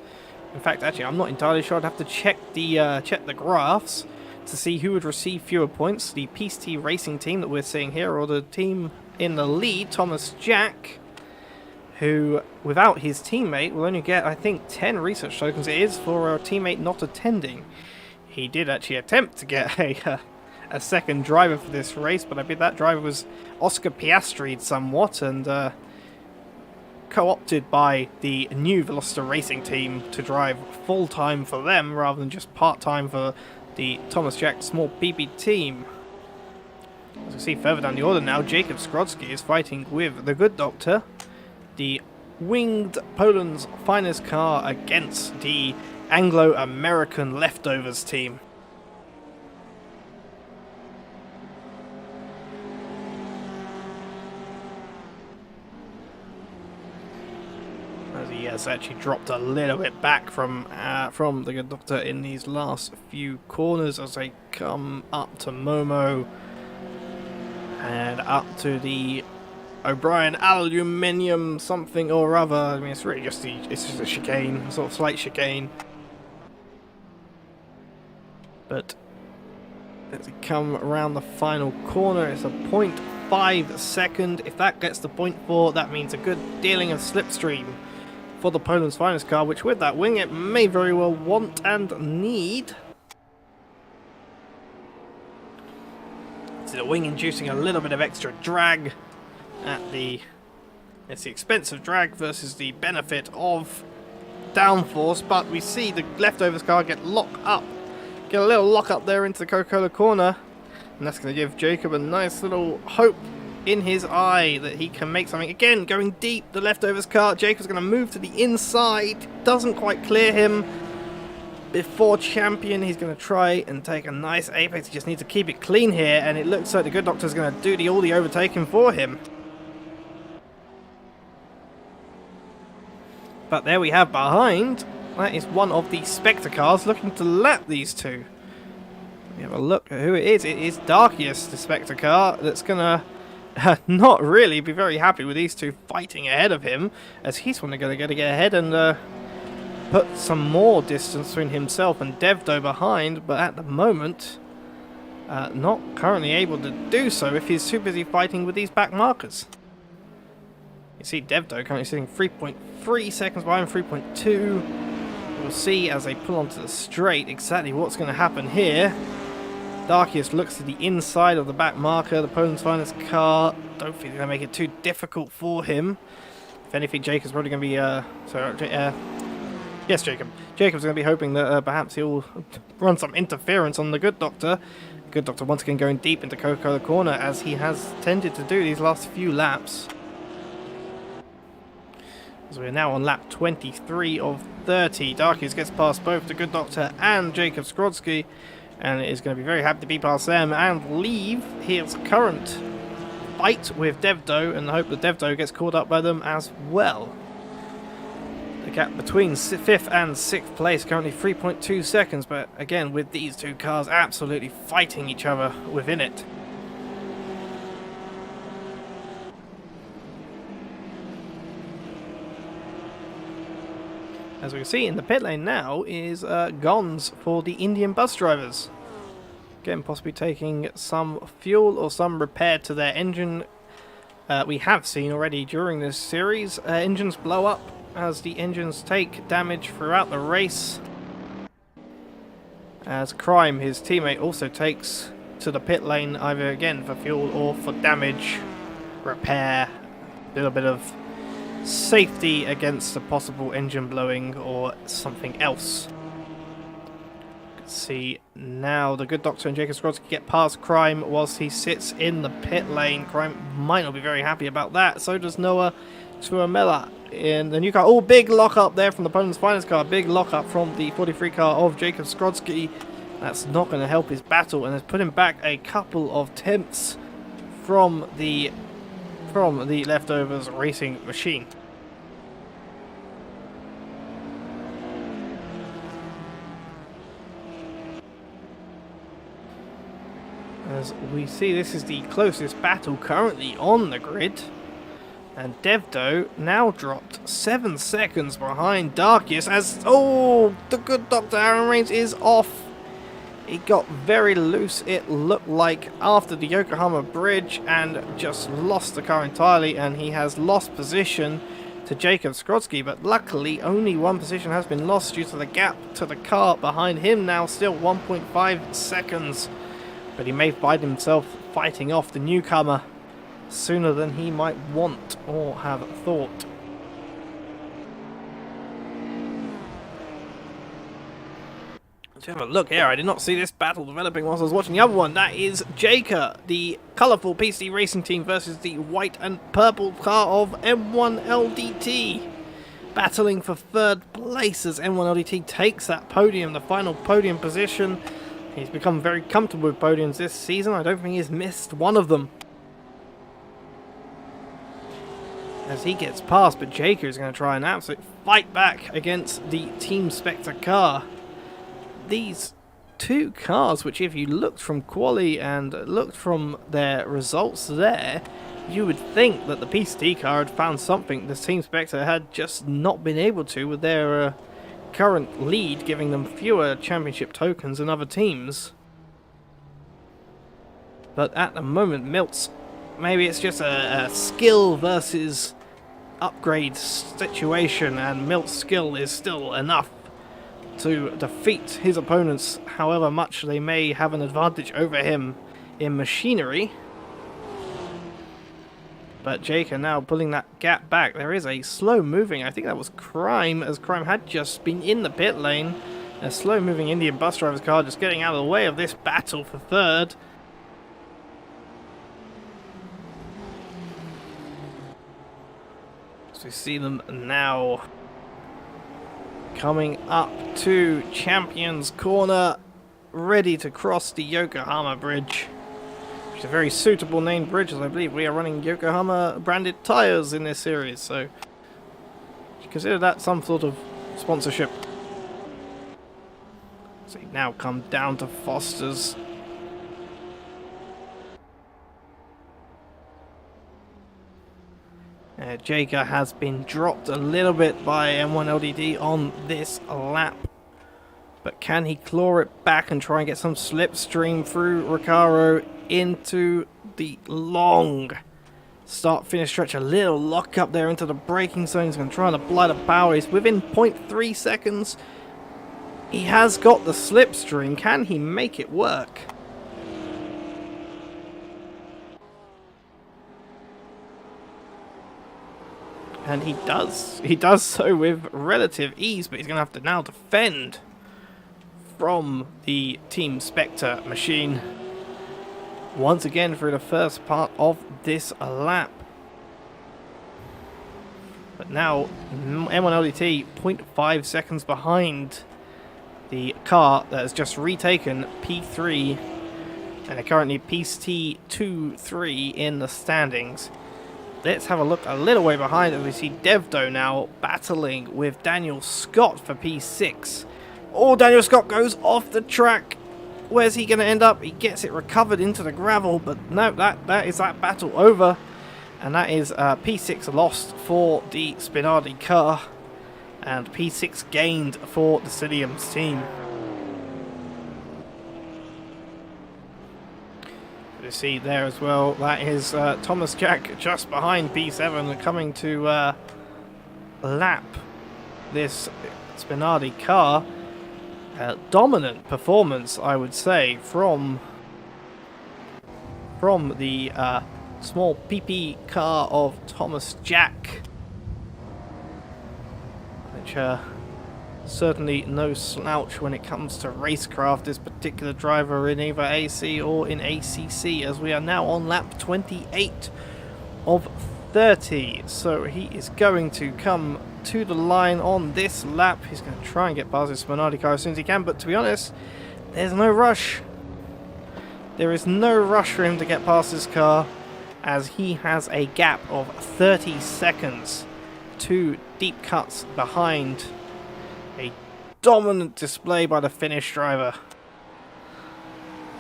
In fact, actually, I'm not entirely sure. I'd have to check the graphs to see who would receive fewer points, the PST Racing team that we're seeing here, or the team in the lead, Thomas Jack, who, without his teammate, will only get, I think, 10 research tokens. It is for a teammate not attending. He did actually attempt to get a second driver for this race, but I bet that driver was Oscar Piastri'd somewhat and co-opted by the new Veloster Racing team to drive full-time for them rather than just part-time for the Thomas Jack small PB team. As we see further down the order now, Jacob Skrodsky is fighting with the Good Doctor, the winged Poland's finest car, against the Anglo-American Leftovers team. As he has actually dropped a little bit back from the Good Doctor in these last few corners as they come up to Momo and up to the O'Brien Aluminium something or other. I mean, it's really just a chicane, a sort of slight chicane. But as we come around the final corner, it's a 1.5 second. If that gets to 0.4, that means a good dealing of slipstream for the Poland's finest car, which with that wing it may very well want and need. So the wing inducing a little bit of extra drag at the... It's the expense of drag versus the benefit of downforce, but we see the leftovers car get locked up. Get a little lock up there into the Coca-Cola corner, and that's going to give Jacob a nice little hope in his eye that he can make something. Again, going deep, the leftovers car. Jacob's going to move to the inside. Doesn't quite clear him before Champion. He's going to try and take a nice apex. He just needs to keep it clean here, and it looks like the Good Doctor's going to do all the overtaking for him. But there we have behind, that is one of the Spectre cars looking to lap these two. We have a look at who it is. It is Darkius, the Spectre car, that's going to not really be very happy with these two fighting ahead of him, as he's going to get ahead and put some more distance between himself and Devdo behind, but at the moment, not currently able to do so if he's too busy fighting with these back markers. You see Devdo currently sitting 3.3 seconds behind, 3.2. We'll see as they pull onto the straight exactly what's going to happen here. Darkius looks to the inside of the back marker, the Poland's finest car. Don't think they're going to make it too difficult for him. If anything, Jacob's probably going to be... yes, Jacob. Jacob's going to be hoping that perhaps he'll run some interference on the Good Doctor. Good Doctor once again going deep into Coca-Cola corner, as he has tended to do these last few laps. So we're now on lap 23 of 30. Darkius gets past both the Good Doctor and Jacob Skrodsky, and is going to be very happy to be past them and leave his current fight with Devdo, and hope that Devdo gets caught up by them as well. The gap between 5th and 6th place currently 3.2 seconds, but again with these two cars absolutely fighting each other within it. As we can see in the pit lane now is Gons for the Indian bus drivers. Again, possibly taking some fuel or some repair to their engine. We have seen already during this series engines blow up as the engines take damage throughout the race. As Crime, his teammate, also takes to the pit lane either again for fuel or for damage, repair, a little bit of safety against a possible engine blowing or something else. See now the Good Doctor and Jacob Skrodsky get past Crime whilst he sits in the pit lane. Crime might not be very happy about that. So does Noah Tuamela in the new car. Oh, big lock up there from the Poland's finest car. Big lock up from the 43 car of Jacob Skrodsky. That's not going to help his battle, and has put him back a couple of tenths from the leftovers racing machine. As we see, this is the closest battle currently on the grid, and Devdo now dropped 7 seconds behind Darkius as the Good Doctor Aaron Reigns is off. He got very loose, it looked like, after the Yokohama bridge, and just lost the car entirely, and he has lost position to Jacob Skrodsky, but luckily only one position has been lost due to the gap to the car behind him, now still 1.5 seconds. But he may find himself fighting off the newcomer sooner than he might want or have thought. Let's have a look here. I did not see this battle developing whilst I was watching the other one. That is Jaker, the colourful PC racing team, versus the white and purple car of M1 LDT. Battling for third place as M1 LDT takes that podium, the final podium position. He's become very comfortable with podiums this season. I don't think he's missed one of them. As he gets past, but Jaker is going to try an absolute fight back against the Team Spectre car. These two cars, which if you looked from quali and looked from their results there, you would think that the PCT car had found something the Team Spectre had just not been able to with their current lead, giving them fewer championship tokens than other teams. But at the moment, Milt's maybe it's just a skill versus upgrade situation, and Milt's skill is still enough to defeat his opponents, however much they may have an advantage over him in machinery. But Jake are now pulling that gap back. There is a slow moving, I think that was Crime, as Crime had just been in the pit lane. A slow moving Indian bus driver's car just getting out of the way of this battle for third. So we see them now coming up to Champions Corner, ready to cross the Yokohama Bridge. Which is a very suitable named bridge, as I believe we are running Yokohama branded tyres in this series, so consider that some sort of sponsorship. So you now come down to Foster's. Jager has been dropped a little bit by M1LDD on this lap, but can he claw it back and try and get some slipstream through Recaro into the long start-finish stretch? A little lock up there into the braking zone. He's going to try and apply the power. He's within 0.3 seconds. He has got the slipstream. Can he make it work? And he does. He does so with relative ease, but he's going to have to now defend from the Team Spectre machine once again through the first part of this lap. But now M1LDT 0.5 seconds behind the car that has just retaken P3 and are currently PT2-3 in the standings. Let's have a look a little way behind as we see Devdo now battling with Daniel Scott for P6. Oh, Daniel Scott goes off the track. Where's he going to end up? He gets it recovered into the gravel, but no, that is that battle over. And that is P6 lost for the Spinardi car, and P6 gained for the Cilium's team. You see there as well, that is Thomas Jack just behind P7 coming to lap this Spinardi car. Dominant performance, I would say, from the small PP car of Thomas Jack, which certainly no slouch when it comes to racecraft, this particular driver in either AC or in ACC, as we are now on lap 28 of 30. So he is going to come to the line on this lap. He's going to try and get past his Spinardi car as soon as he can, but to be honest, there's no rush. There is no rush for him to get past his car, as he has a gap of 30 seconds. 2 deep cuts behind. A dominant display by the Finnish driver.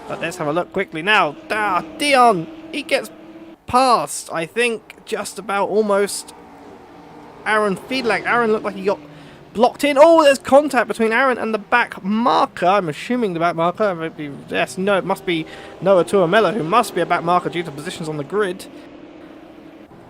But let's have a look quickly now. Dion! He gets past, I think, just about almost Aaron Fiedlak. Aaron looked like he got blocked in. Oh, there's contact between Aaron and the back marker. I'm assuming the back marker. Yes, no, it must be Noah Tuamela, who must be a back marker due to positions on the grid.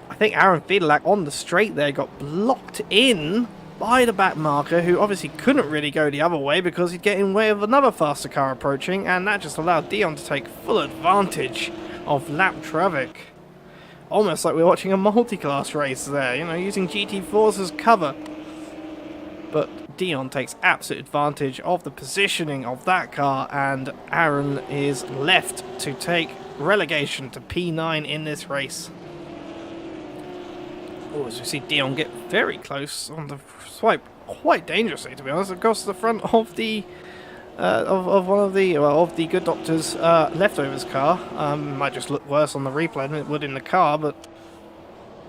I think Aaron Fiedlak on the straight there got blocked in by the back marker, who obviously couldn't really go the other way because he'd get in way of another faster car approaching, and that just allowed Dion to take full advantage of lap traffic. Almost like we're watching a multi-class race there, you know, using GT4s as cover. But Dion takes absolute advantage of the positioning of that car, and Aaron is left to take relegation to P9 in this race. Oh, as we see Dion get very close on the swipe, quite dangerously to be honest, across the front of the of the Good Doctor's leftovers car. Might just look worse on the replay than it would in the car, but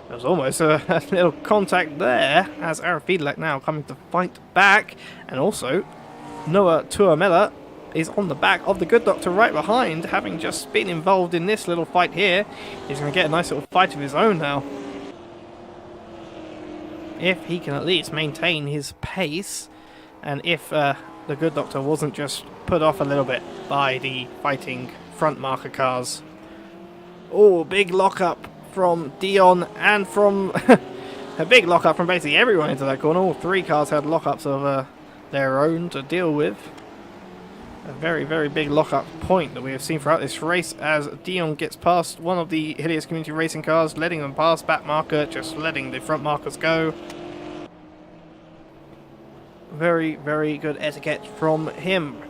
there was almost a little contact there, as Aaron Fiedlak now coming to fight back, and also Noah Tuamela is on the back of the Good Doctor right behind, having just been involved in this little fight here. He's going to get a nice little fight of his own now, if he can at least maintain his pace, and if the Good Doctor wasn't just put off a little bit by the fighting front marker cars. Oh, big lockup from Dion and from a big lockup from basically everyone into that corner. All three cars had lockups of their own to deal with. A very, very big lockup point that we have seen throughout this race as Dion gets past one of the Helios Community Racing cars, letting them pass, back marker, just letting the front markers go. Very, very good etiquette from him.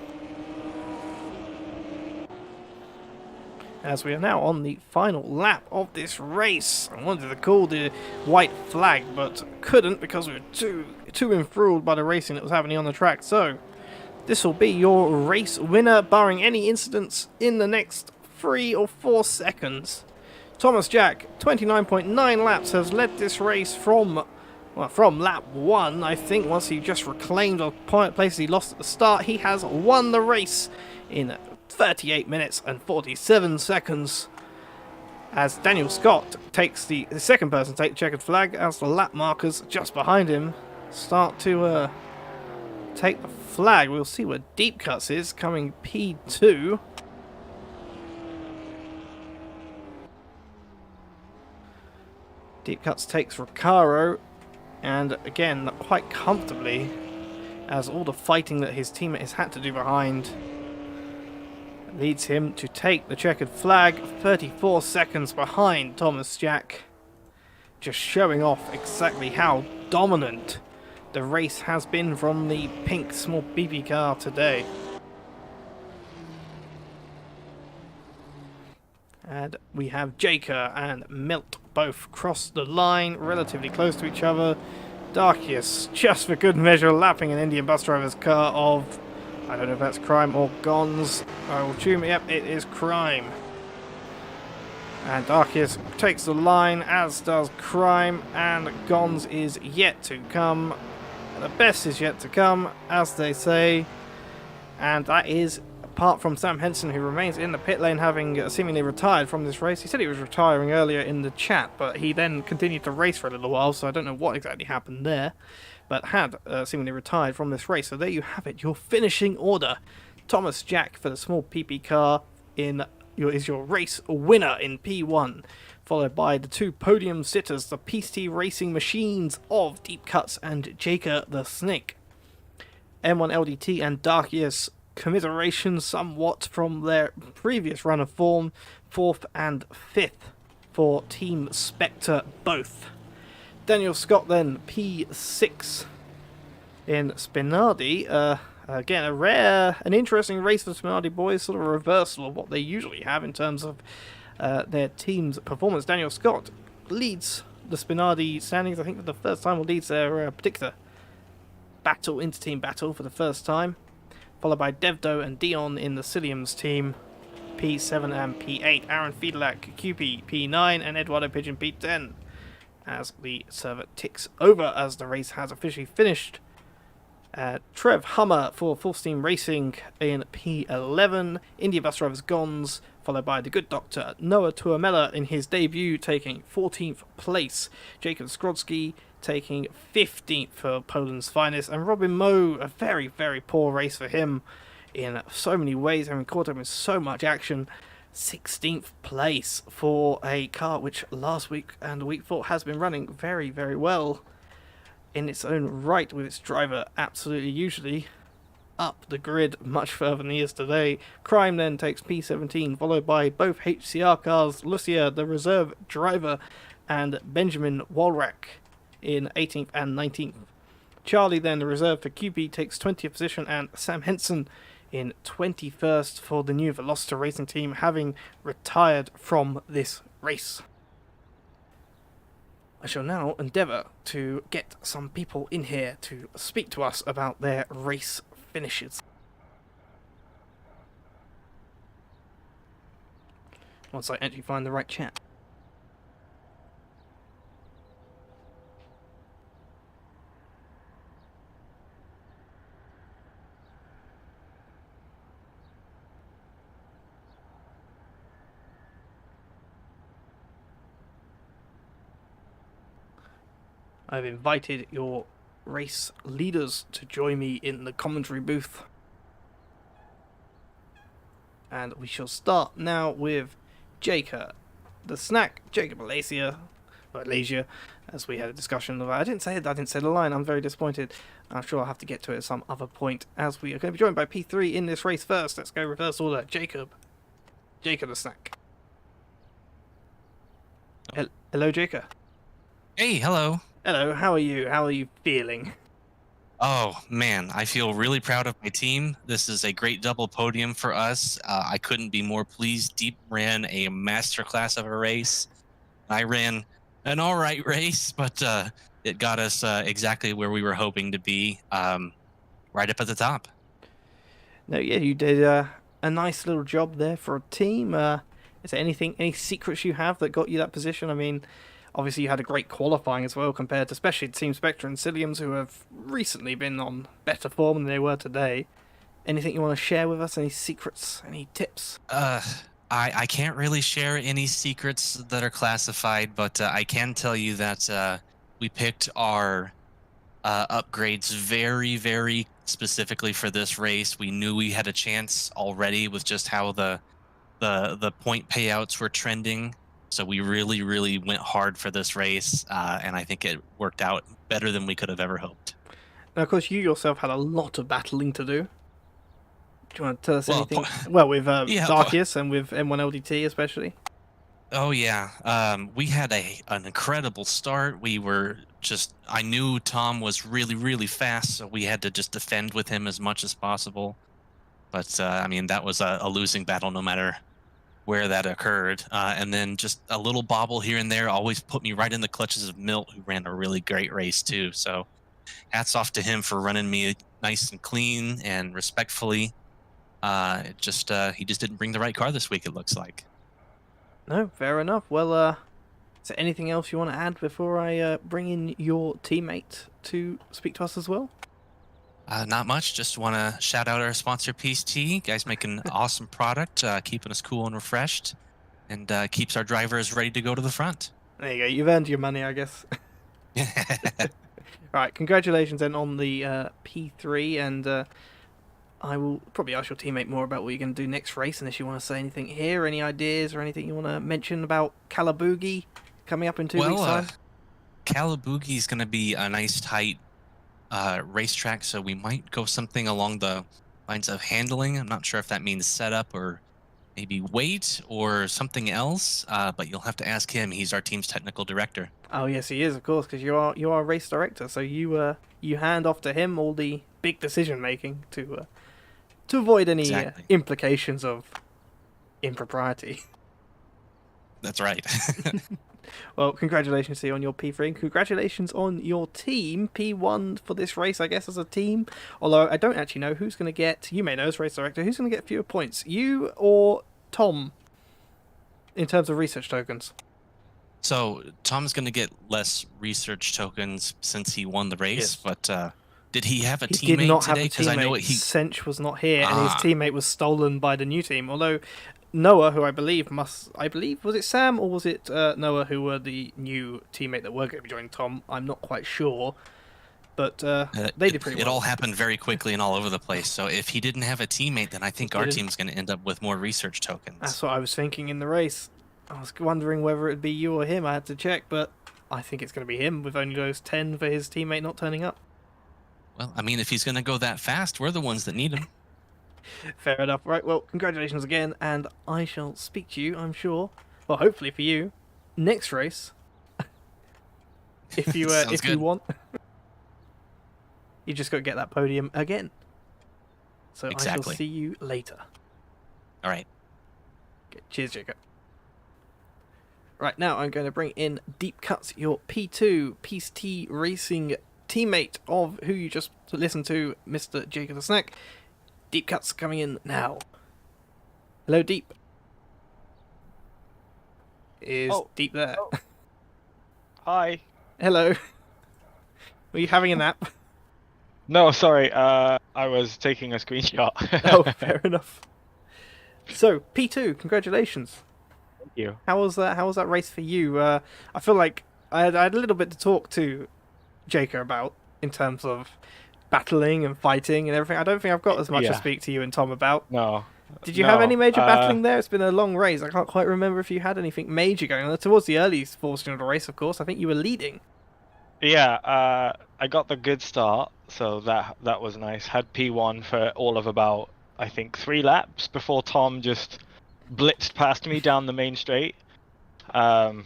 As we are now on the final lap of this race. I wanted to call the white flag, but couldn't because we were too enthralled by the racing that was happening on the track. So this will be your race winner, barring any incidents in the next 3 or 4 seconds. Thomas Jack, 29.9 laps, has led this race from lap 1, I think. Once he just reclaimed a place he lost at the start, he has won the race in 38 minutes and 47 seconds. As Daniel Scott takes the second person to take the checkered flag, as the lap markers just behind him start to take the flag. We'll see where Deep Cuts is, coming P2. Deep Cuts takes Recaro, and again, quite comfortably, as all the fighting that his teammate has had to do behind leads him to take the checkered flag, 34 seconds behind Thomas Jack. Just showing off exactly how dominant the race has been from the pink small BB car today. And we have Jaker and Milt both cross the line, relatively close to each other. Darkius, just for good measure, lapping an Indian bus driver's car of, I don't know if that's Crime or Gons. I will assume, yep, it is Crime. And Darkius takes the line, as does Crime, and Gons is yet to come. The best is yet to come, as they say. And that is, apart from Sam Henson, who remains in the pit lane, having seemingly retired from this race. He said he was retiring earlier in the chat, but he then continued to race for a little while, so I don't know what exactly happened there. But had seemingly retired from this race. So there you have it, your finishing order. Thomas Jack for the small PP car is your race winner in P1, followed by the two podium sitters, the PST Racing Machines of Deep Cuts and Jaker the Snake. M1 LDT and Darkius, commiseration somewhat from their previous run of form, 4th and 5th for Team Spectre both. Daniel Scott then, P6 in Spinardi. Again, an interesting race for Spinardi boys, sort of a reversal of what they usually have in terms of their team's performance. Daniel Scott leads the Spinardi standings, I think for the first time, or leads their particular battle, inter-team battle for the first time, followed by Devdo and Dion in the Cilium's team, P7 and P8. Aaron Fiedlak, QP, P9, and Eduardo Pigeon, P10. As the server ticks over as the race has officially finished. Trev Hummer for Full Steam Racing in P11. India Bus Drivers Gons, followed by the good doctor Noah Tuamela in his debut, taking 14th place. Jacob Skrodsky taking 15th for Poland's finest. And Robin Moe, a very, very poor race for him in so many ways, having caught him with so much action. 16th place for a car which last week and the week before has been running very, very well in its own right, with its driver absolutely usually up the grid much further than he is today. Crime then takes P17, followed by both HCR cars, Lucia, the reserve driver, and Benjamin Walrack in 18th and 19th. Charlie then, the reserve for QP, takes 20th position, and Sam Henson in 21st for the new Velociter Racing team, having retired from this race. I shall now endeavour to get some people in here to speak to us about their race finishes. Once I actually find the right chat. I've invited your race leaders to join me in the commentary booth. And we shall start now with Jaker. the Snack, Jacob Malaysia, as we had a discussion of. I didn't say the line. I'm very disappointed. I'm sure I'll have to get to it at some other point, as we are going to be joined by P3 in this race first. Let's go reverse order. Jacob the Snack. Hello, Jacob. Hey, hello. Hello, how are you? How are you feeling? Oh, man, I feel really proud of my team. This is a great double podium for us. I couldn't be more pleased. Deep ran a masterclass of a race. I ran an all right race, but it got us exactly where we were hoping to be, right up at the top. No, yeah, you did a nice little job there for a team. Is there any secrets you have that got you that position? I mean, obviously you had a great qualifying as well compared to especially Team Spectre and Cilliums, who have recently been on better form than they were today. Anything you want to share with us? Any secrets? Any tips? I can't really share any secrets that are classified, but I can tell you that we picked our upgrades very, very specifically for this race. We knew we had a chance already with just how the point payouts were trending. So we really, really went hard for this race, and I think it worked out better than we could have ever hoped. Now, of course, you yourself had a lot of battling to do. Do you want to tell us anything? Well, with Darkius and with M1LDT especially. Oh yeah, we had an incredible start. We were I knew Tom was really, really fast, so we had to just defend with him as much as possible. But I mean, that was a losing battle no matter where that occurred. And then just a little bobble here and there always put me right in the clutches of Milt, who ran a really great race too. So hats off to him for running me nice and clean and respectfully. He just didn't bring the right car this week, it looks like. No, fair enough. Well, is there anything else you want to add before I bring in your teammate to speak to us as well? Not much. Just want to shout out our sponsor, Peace Tea. Guys make an awesome product, keeping us cool and refreshed, and keeps our drivers ready to go to the front. There you go. You've earned your money, I guess. Right, congratulations then on the P3, and I will probably ask your teammate more about what you're going to do next race, unless you want to say anything here, any ideas or anything you want to mention about Calaboogie coming up in 2 weeks' time? Calaboogie is going to be a nice, tight racetrack, so we might go something along the lines of handling. I'm not sure if that means setup or maybe weight or something else, but you'll have to ask him. He's our team's technical director. Oh yes, he is, of course, because you are race director, so you hand off to him all the big decision making to avoid any implications of impropriety. That's right. Well, congratulations to you on your P3, and congratulations on your team, P1 for this race, I guess, as a team. Although I don't actually know who's going to get, you may know as race director, who's going to get fewer points, you or Tom, in terms of research tokens? So Tom's going to get less research tokens since he won the race, yes. But did he have a teammate today? He did not have a teammate. I know Sench was not here, and his teammate was stolen by the new team, although Noah, who I believe, was it Sam or was it Noah who were the new teammate that were going to be joining Tom? I'm not quite sure, but they did pretty well. It all happened very quickly and all over the place, so if he didn't have a teammate, then I think our team's going to end up with more research tokens. That's what I was thinking in the race. I was wondering whether it'd be you or him. I had to check, but I think it's going to be him with only those 10 for his teammate not turning up. Well, I mean, if he's going to go that fast, we're the ones that need him. Fair enough. Right, well, congratulations again, and I shall speak to you, I'm sure, well, hopefully for you, next race. If you you want. You just got to get that podium again. So exactly. I shall see you later. All right. Okay, cheers, Jacob. Right, now I'm going to bring in Deep Cuts, your P2 Peace Tea Racing teammate of who you just listened to, Mr. Jacob the Snack. Deep Cuts coming in now. Hello, Deep. Is Deep there? Oh. Hi. Hello. Were you having a nap? No, sorry. I was taking a screenshot. Oh, fair enough. So, P2, congratulations. Thank you. How was that race for you? I feel like I had a little bit to talk to Jacob about in terms of battling and fighting and everything. I don't think I've got as much to speak to you and Tom about. No. Did you have any No, major battling there? It's been a long race. I can't quite remember if you had anything major going on. Towards the early portion of the race, of course, I think you were leading. Yeah, I got the good start, so that was nice. Had P1 for all of about, I think, 3 laps before Tom just blitzed past me down the main straight. And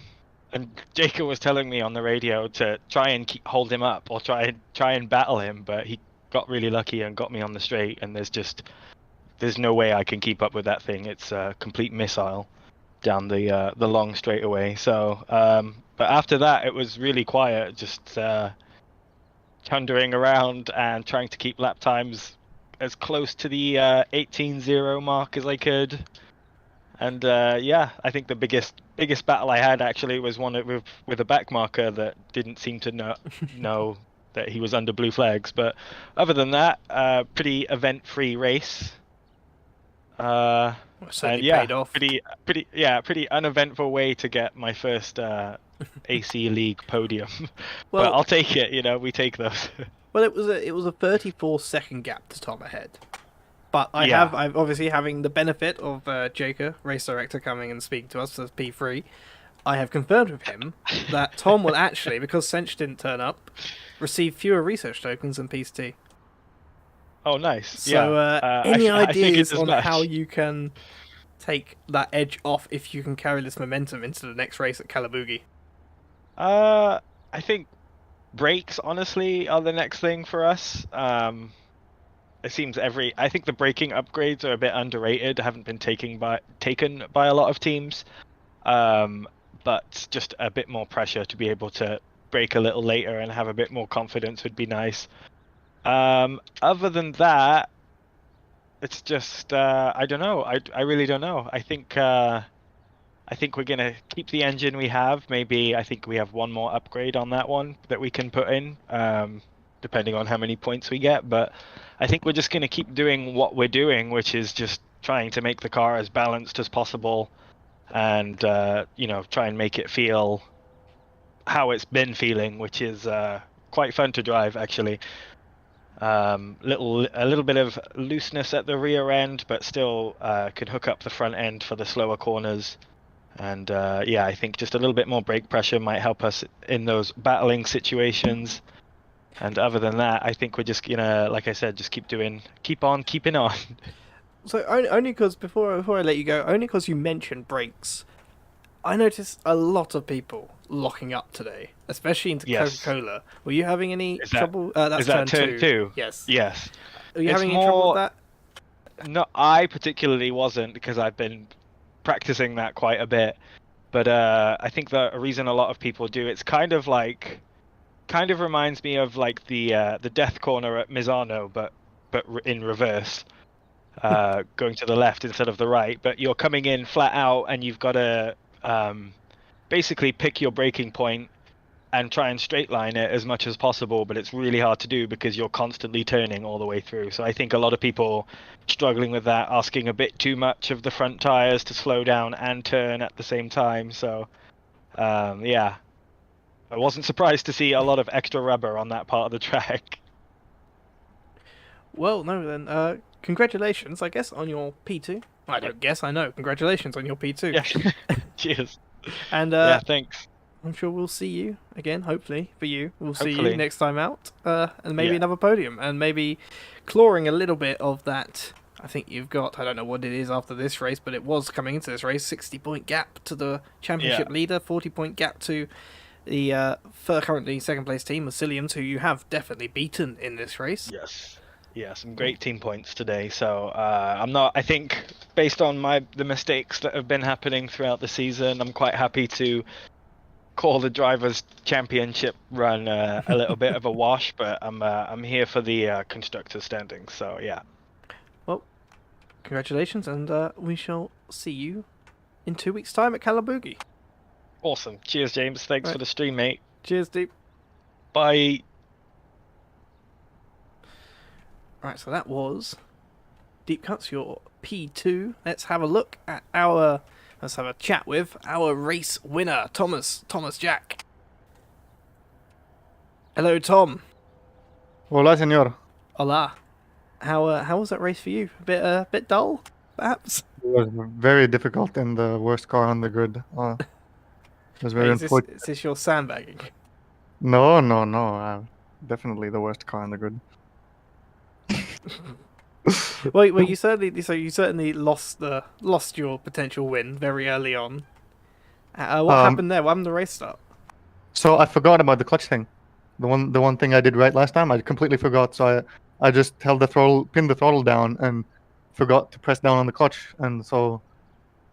Jacob was telling me on the radio to try and hold him up or try and battle him, but he got really lucky and got me on the straight. And there's no way I can keep up with that thing. It's a complete missile down the long straightaway. So, but after that, it was really quiet, just thundering around and trying to keep lap times as close to the 18:0 mark as I could. And yeah, I think the biggest battle I had actually was one with a back marker that didn't seem to know that he was under blue flags. But other than that, pretty event-free race. Well, it certainly And yeah, paid off. pretty uneventful way to get my first AC League podium. Well, But I'll take it. We take those. well, it was a 34-second gap to Tom ahead. But Yeah. I'm obviously having the benefit of Jaker, race director, coming and speaking to us as P3. I have confirmed with him that Tom will actually, because Sench didn't turn up, receive fewer research tokens than P2. Oh, nice. So, yeah. any I think ideas it's as on much. how you can take that edge off if you can carry this momentum into the next race at Calabugi? I think brakes, honestly, are the next thing for us. It seems I think the braking upgrades are a bit underrated. Haven't been taken by a lot of teams. But just a bit more pressure to be able to brake a little later and have a bit more confidence would be nice. Other than that, it's just I don't know. I really don't know. I think we're gonna keep the engine we have. Maybe I think we have one more upgrade on that one that we can put in, depending on how many points we get. But I think we're just gonna keep doing what we're doing, which is just trying to make the car as balanced as possible, and try and make it feel how it's been feeling, which is quite fun to drive actually. A little bit of looseness at the rear end, but still could hook up the front end for the slower corners. And yeah, I think just a little bit more brake pressure might help us in those battling situations. And other than that, I think we're just gonna, like I said, just keep on keeping on. So only because before I let you go, only because you mentioned brakes, I noticed a lot of people locking up today, especially into Yes. Coca-Cola. Were you having any Is that- trouble? That's Is that turn 2? Yes. Yes. Are you It's having any trouble with more- that? No, I particularly wasn't because I've been practicing that quite a bit. But I think the reason a lot of people do it's kind of reminds me of like the death corner at Misano, but in reverse, going to the left instead of the right. But you're coming in flat out, and you've got to basically pick your braking point and try and straight line it as much as possible, but it's really hard to do because you're constantly turning all the way through. So I think a lot of people struggling with that, asking a bit too much of the front tires to slow down and turn at the same time. So yeah, I wasn't surprised to see a lot of extra rubber on that part of the track. Well, no, then congratulations, I guess, on your P2. I don't guess, I know. Congratulations on your P2. Yeah. Cheers. And Yeah, thanks. I'm sure we'll see you again, hopefully, for you. We'll see you Hopefully. next time out. And maybe Yeah. another podium. And maybe clawing a little bit of that. I think you've got, I don't know what it is after this race, but it was coming into this race, 60-point gap to the championship leader, 40-point gap to the currently second place team, Massilians, who you have definitely beaten in this race. Yes. Yeah, some great team points today. So I think based on the mistakes that have been happening throughout the season, I'm quite happy to call the drivers' championship run a little bit of a wash, but I'm here for the constructors standings. So yeah. Well, congratulations, and we shall see you in 2 weeks' time at Calabugi. Awesome. Cheers, James. Thanks Right. for the stream, mate. Cheers, Deep. Bye. Right, so that was Deep Cuts, your P2. Let's have a chat with our race winner, Thomas Jack. Hello, Tom. Hola, señor. Hola. How was that race for you? A bit dull? perhaps? It was very difficult in the worst car on the grid. It was very Is unfortunate. this your sandbagging? No, no, no. Definitely the worst car on the grid. Well, you certainly lost your potential win very early on. What happened there? What happened to the race start? So I forgot about the clutch thing. The one thing I did right last time, I completely forgot. So I just held the throttle, pinned the throttle down, and forgot to press down on the clutch. And so,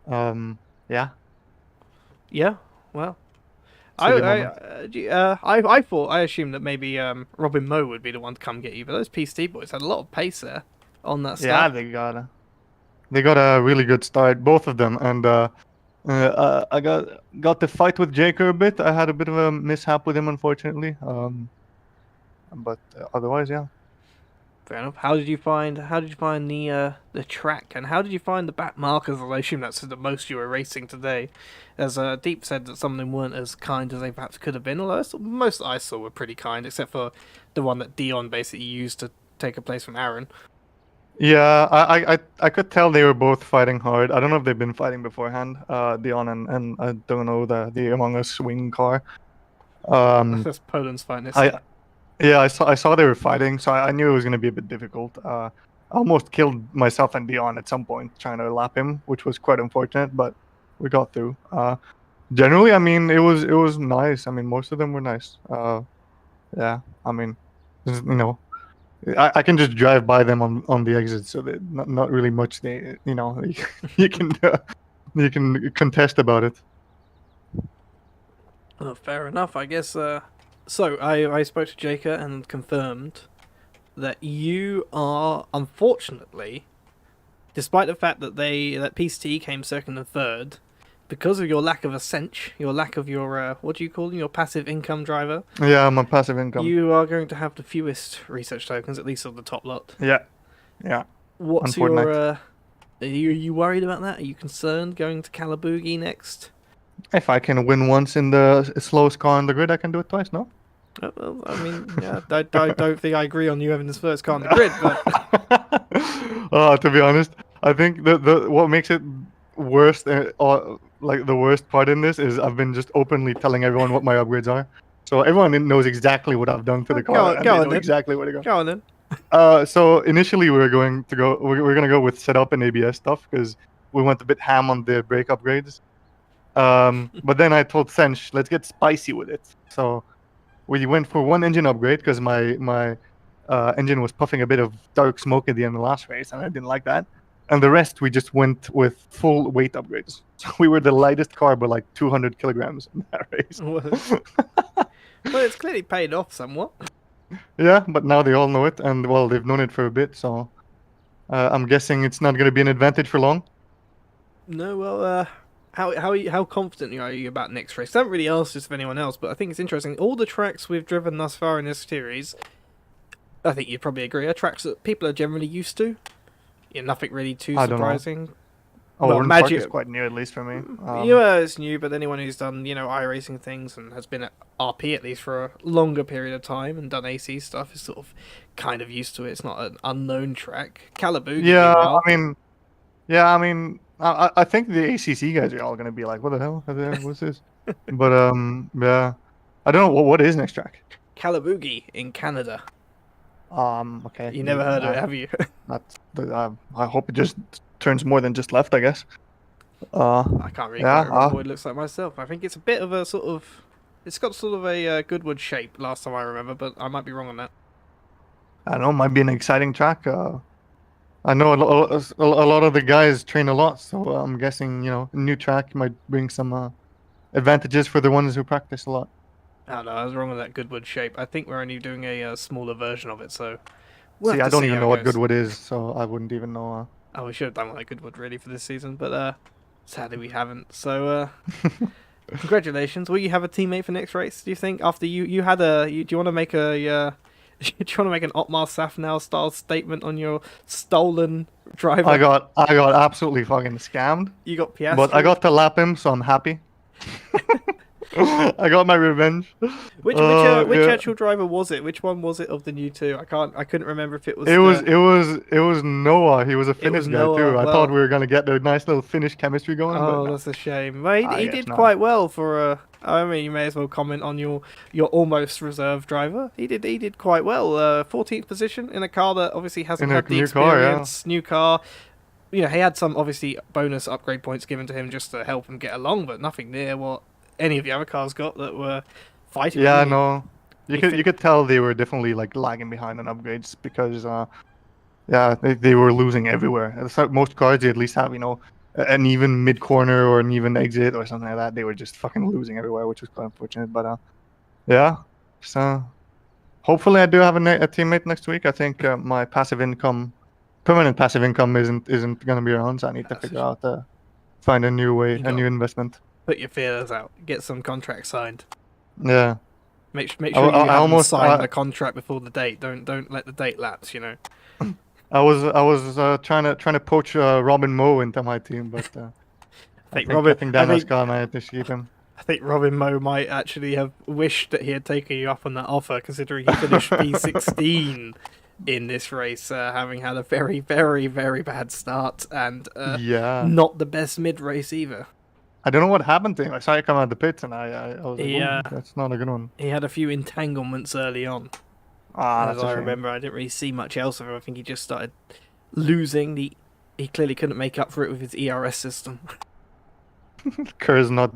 yeah. Yeah, well, Silly moment. I assumed that maybe Robin Moe would be the one to come get you, but those PST boys had a lot of pace there on that Yeah, start. they got a really good start, both of them, and I got to fight with Jaker a bit. I had a bit of a mishap with him, unfortunately. But otherwise, yeah. Fair enough. How did you find the track, and how did you find the back markers? I assume that's the most you were racing today. As Deep said that some of them weren't as kind as they perhaps could have been, although most I saw were pretty kind, except for the one that Dion basically used to take a place from Aaron. Yeah, I could tell they were both fighting hard. I don't know if they've been fighting beforehand, Dion and I don't know the Among Us swing car. That's Poland's finest. Yeah, I saw they were fighting, so I knew it was going to be a bit difficult. I almost killed myself and Dion at some point trying to lap him, which was quite unfortunate, but we got through. Generally, I mean, it was nice. I mean, most of them were nice. Yeah, I mean, you know, I can just drive by them on the exit, so that not really much they you can contest about it. Oh, fair enough, I guess. So I spoke to Jaker and confirmed that you are, unfortunately, despite the fact that that PST came second and third, because of your lack of a cinch, your lack of your what do you call them, your passive income driver. Yeah, I'm on passive income. You are going to have the fewest research tokens, at least on the top lot. Yeah. What's your? Are you worried about that? Are you concerned going to Calabugi next? If I can win once in the slowest car on the grid, I can do it twice. No. Well, I mean, yeah, I don't think I agree on you having this first car on the grid, but To be honest, I think the what makes it worse, or like the worst part in this, is I've been just openly telling everyone what my upgrades are, so everyone knows exactly what I've done to the car, and they know exactly where to go. Go on then. So initially we were going to go with setup and ABS stuff because we went a bit ham on the brake upgrades. But then I told Sench, let's get spicy with it. So we went for one engine upgrade because my engine was puffing a bit of dark smoke at the end of the last race, and I didn't like that. And the rest we just went with full weight upgrades. So we were the lightest car by like 200 kilograms in that race. Well, it's clearly paid off somewhat. Yeah, but now they all know it, and well, they've known it for a bit, so I'm guessing it's not going to be an advantage for long. No, well, how confident are you about next race? I haven't really asked this of anyone else, but I think it's interesting. All the tracks we've driven thus far in this series, I think you'd probably agree, are tracks that people are generally used to. Yeah, nothing really too surprising. Oh, well, Oran Park is quite new, at least for me. Yeah, it's new, but anyone who's done, iRacing things and has been at RP at least for a longer period of time and done AC stuff is sort of kind of used to it. It's not an unknown track. Calabugi. Yeah, I mean, I think the ACC guys are all gonna be like, "What the hell? What's this?" But yeah, I don't know what is next track. Calabugi in Canada. Okay. You never heard of it, have you? I hope it just turns more than just left, I guess. I can't really quite remember what it looks like myself. I think it's a bit of a sort of... It's got sort of a Goodwood shape last time I remember, but I might be wrong on that. I don't know, might be an exciting track. I know a lot of the guys train a lot, so I'm guessing, a new track might bring some advantages for the ones who practice a lot. Oh no, I was wrong with that Goodwood shape. I think we're only doing a smaller version of it, so... I don't even know what Goodwood is, so I wouldn't even know. Oh, we should have done like Goodwood really for this season, but sadly we haven't. So, congratulations. Will you have a teammate for next race? Do you think after you had do you want to make a do you want to make an Otmar Safnauer style statement on your stolen driver? I got absolutely fucking scammed. You got Piastri, but I got to lap him, so I'm happy. I got my revenge. Which Yeah. actual driver was it? Which one was it of the new two? I couldn't remember if it was. It was Noah. He was a It was Finnish guy too. Noah. I thought Well, we were gonna get a nice little Finnish chemistry going, but oh, no. that's a shame. Well, I he guess did not. quite well for. I mean, you may as well comment on your almost reserve driver. He did quite well. 14th position in a car that obviously hasn't In a had the new car, yeah. experience. New car. You know, he had some obviously bonus upgrade points given to him just to help him get along, but nothing near what any of the other cars got that were fighting. Yeah, him. no. You could tell they were definitely like lagging behind on upgrades because yeah, they were losing everywhere. So most cars they at least have, you know, an even mid corner or an even exit or something like that. They were just fucking losing everywhere, which was quite unfortunate. But yeah. So hopefully I do have a teammate next week. I think my permanent passive income isn't gonna be around, so I need to figure out find a new way, a new investment. Put your feelers out. Get some contracts signed. Yeah. Make sure you I have almost signed the contract before the date. Don't let the date lapse. You know. I was trying to poach Robin Moe into my team, but I think Daniel's got managed to keep him. I think Robin Moe might actually have wished that he had taken you up on that offer, considering he finished P16 in this race, having had a very, very, very bad start and Yeah, not the best mid-race either. I don't know what happened to him. I saw him come out of the pits, and I was like, Yeah. that's not a good one. He had a few entanglements early on. That's As a I shame. remember, I didn't really see much else of him. I think he just started losing. He clearly couldn't make up for it with his ERS system. Kerr's not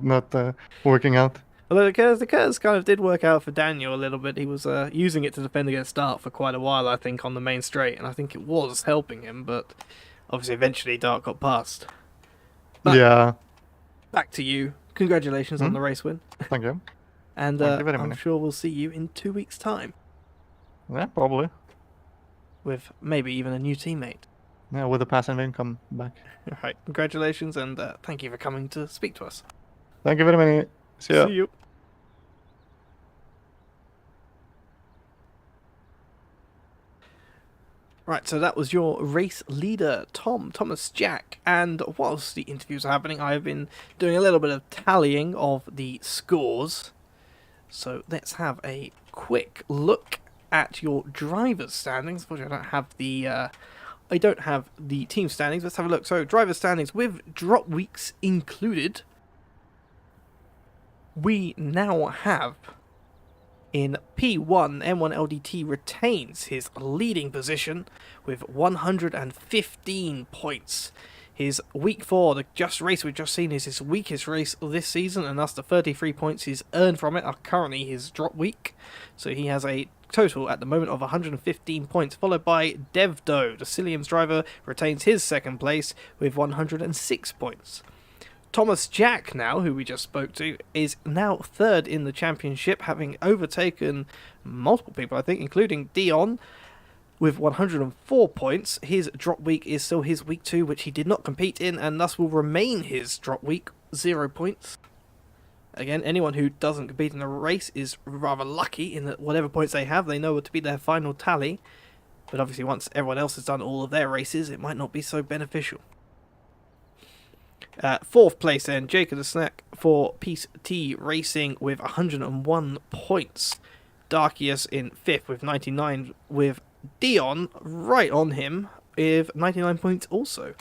working out. Although the curse kind of did work out for Daniel a little bit. He was using it to defend against Dart for quite a while, I think, on the main straight, and I think it was helping him, but obviously eventually Dart got past. But Yeah, back to you. Congratulations on the race win. thank you. And Thank you very I'm much. sure we'll see you in 2 weeks' time Yeah, probably. with maybe even a new teammate. Yeah, with the passive income back. All right, congratulations, and thank you for coming to speak to us. Thank you very much. See ya. See you. Right, so that was your race leader, Thomas Jack. And whilst the interviews are happening, I have been doing a little bit of tallying of the scores. So let's have a quick look at your driver's standings. Unfortunately, I don't have the team standings. Let's have a look. So driver's standings with drop weeks included. We now have in P1, M1LDT retains his leading position with 115 points. His week 4, the race we've just seen, is his weakest race this season, and thus the 33 points he's earned from it are currently his drop week. So he has a total at the moment of 115 points, followed by Devdo. The Cilliams driver retains his second place with 106 points. Thomas Jack now, who we just spoke to, is now third in the championship, having overtaken multiple people, I think, including Dion, with 104 points. His drop week is still his week 2, which he did not compete in, and thus will remain his drop week, 0 points. Again, anyone who doesn't compete in the race is rather lucky in that whatever points they have, they know what to be their final tally. But obviously once everyone else has done all of their races, it might not be so beneficial. Fourth place then, Jacob the Snack for Peace T Racing with 101 points. Darkius in 5th with 99, with Dion right on him with 99 points also.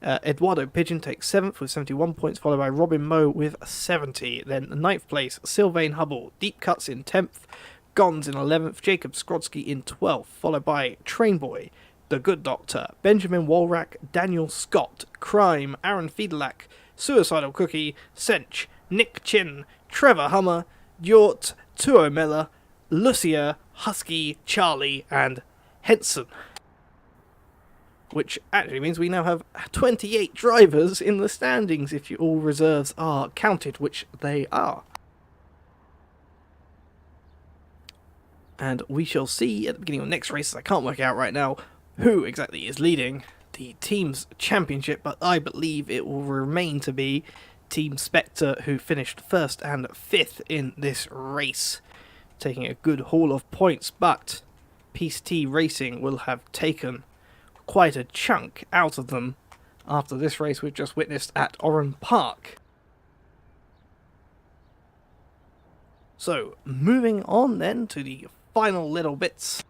Eduardo Pigeon takes 7th with 71 points, followed by Robin Moe with 70. Then 9th place, Sylvain Hubble, Deep Cuts in 10th, Gons in 11th, Jacob Skrodsky in 12th, followed by Trainboy, The Good Doctor, Benjamin Walrack, Daniel Scott, Crime, Aaron Fiedelack, Suicidal Cookie, Sench, Nick Chin, Trevor Hummer, Jort, Tuo Miller, Lucia, Husky, Charlie, and Henson. Which actually means we now have 28 drivers in the standings if all reserves are counted, which they are. And we shall see at the beginning of next race, I can't work out right now who exactly is leading the team's championship, but I believe it will remain to be Team Spectre, who finished 1st and 5th in this race, taking a good haul of points, but Peace T Racing will have taken quite a chunk out of them after this race we've just witnessed at Oran Park. So, moving on then to the final little bits.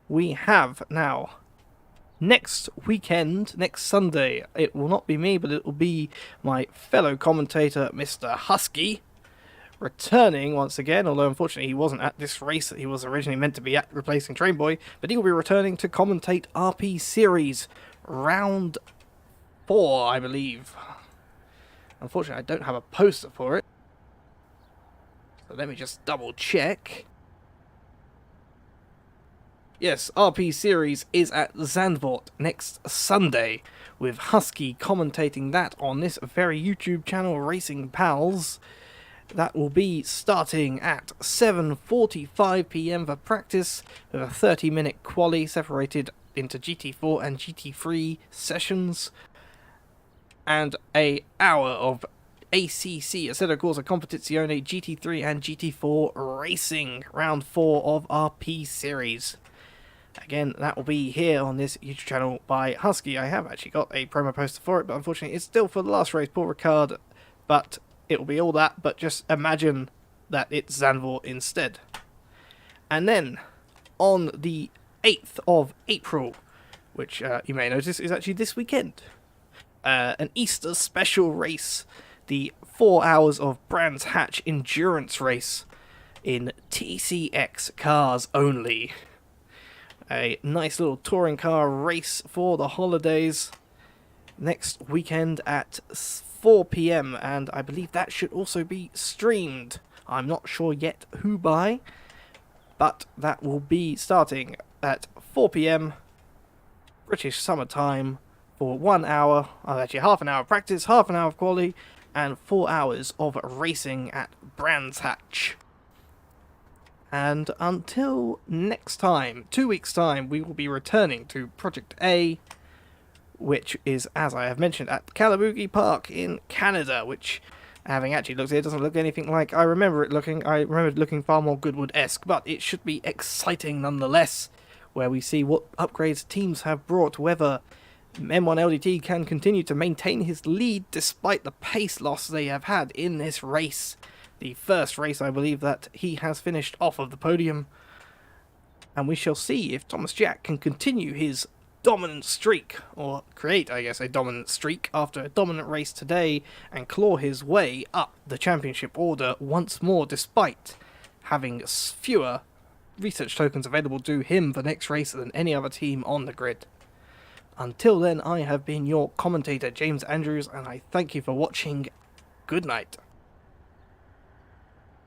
We have now, next weekend, next Sunday, it will not be me, but it will be my fellow commentator, Mr. Husky, returning once again, although unfortunately he wasn't at this race that he was originally meant to be at, replacing Trainboy, but he will be returning to commentate RP Series Round 4, I believe. Unfortunately, I don't have a poster for it. So let me just double check. Yes, RP Series is at Zandvoort next Sunday, with Husky commentating that on this very YouTube channel, Racing Pals. That will be starting at 7:45 PM for practice, with a 30-minute quali separated into GT4 and GT3 sessions, and an hour of ACC, Assetto Corsa Competizione GT3 and GT4 racing, round 4 of RP Series. Again, that will be here on this YouTube channel by Husky. I have actually got a promo poster for it, but unfortunately it's still for the last race, Paul Ricard, but it will be all that, but just imagine that it's Zandvoort instead. And then, on the 8th of April, which you may notice is actually this weekend, an Easter special race, the 4 hours of Brands Hatch endurance race in TCX cars only. A nice little touring car race for the holidays next weekend at 4 PM, and I believe that should also be streamed. I'm not sure yet who by, but that will be starting at 4 PM British summer time for 1 hour, actually half an hour of practice, half an hour of quali, and 4 hours of racing at Brands Hatch. And until next time, 2 weeks' time, we will be returning to Project A, which is, as I have mentioned, at Calabugie Park in Canada, which, having actually looked at it, doesn't look anything like I remember it looking. I remember it looking far more Goodwood-esque, but it should be exciting nonetheless, where we see what upgrades teams have brought, whether M1 LDT can continue to maintain his lead despite the pace loss they have had in this race. The first race, I believe, that he has finished off of the podium. And we shall see if Thomas Jack can continue his dominant streak, or create, I guess, a dominant streak after a dominant race today, and claw his way up the championship order once more, despite having fewer research tokens available to him for next race than any other team on the grid. Until then, I have been your commentator, James Andrews, and I thank you for watching. Good night.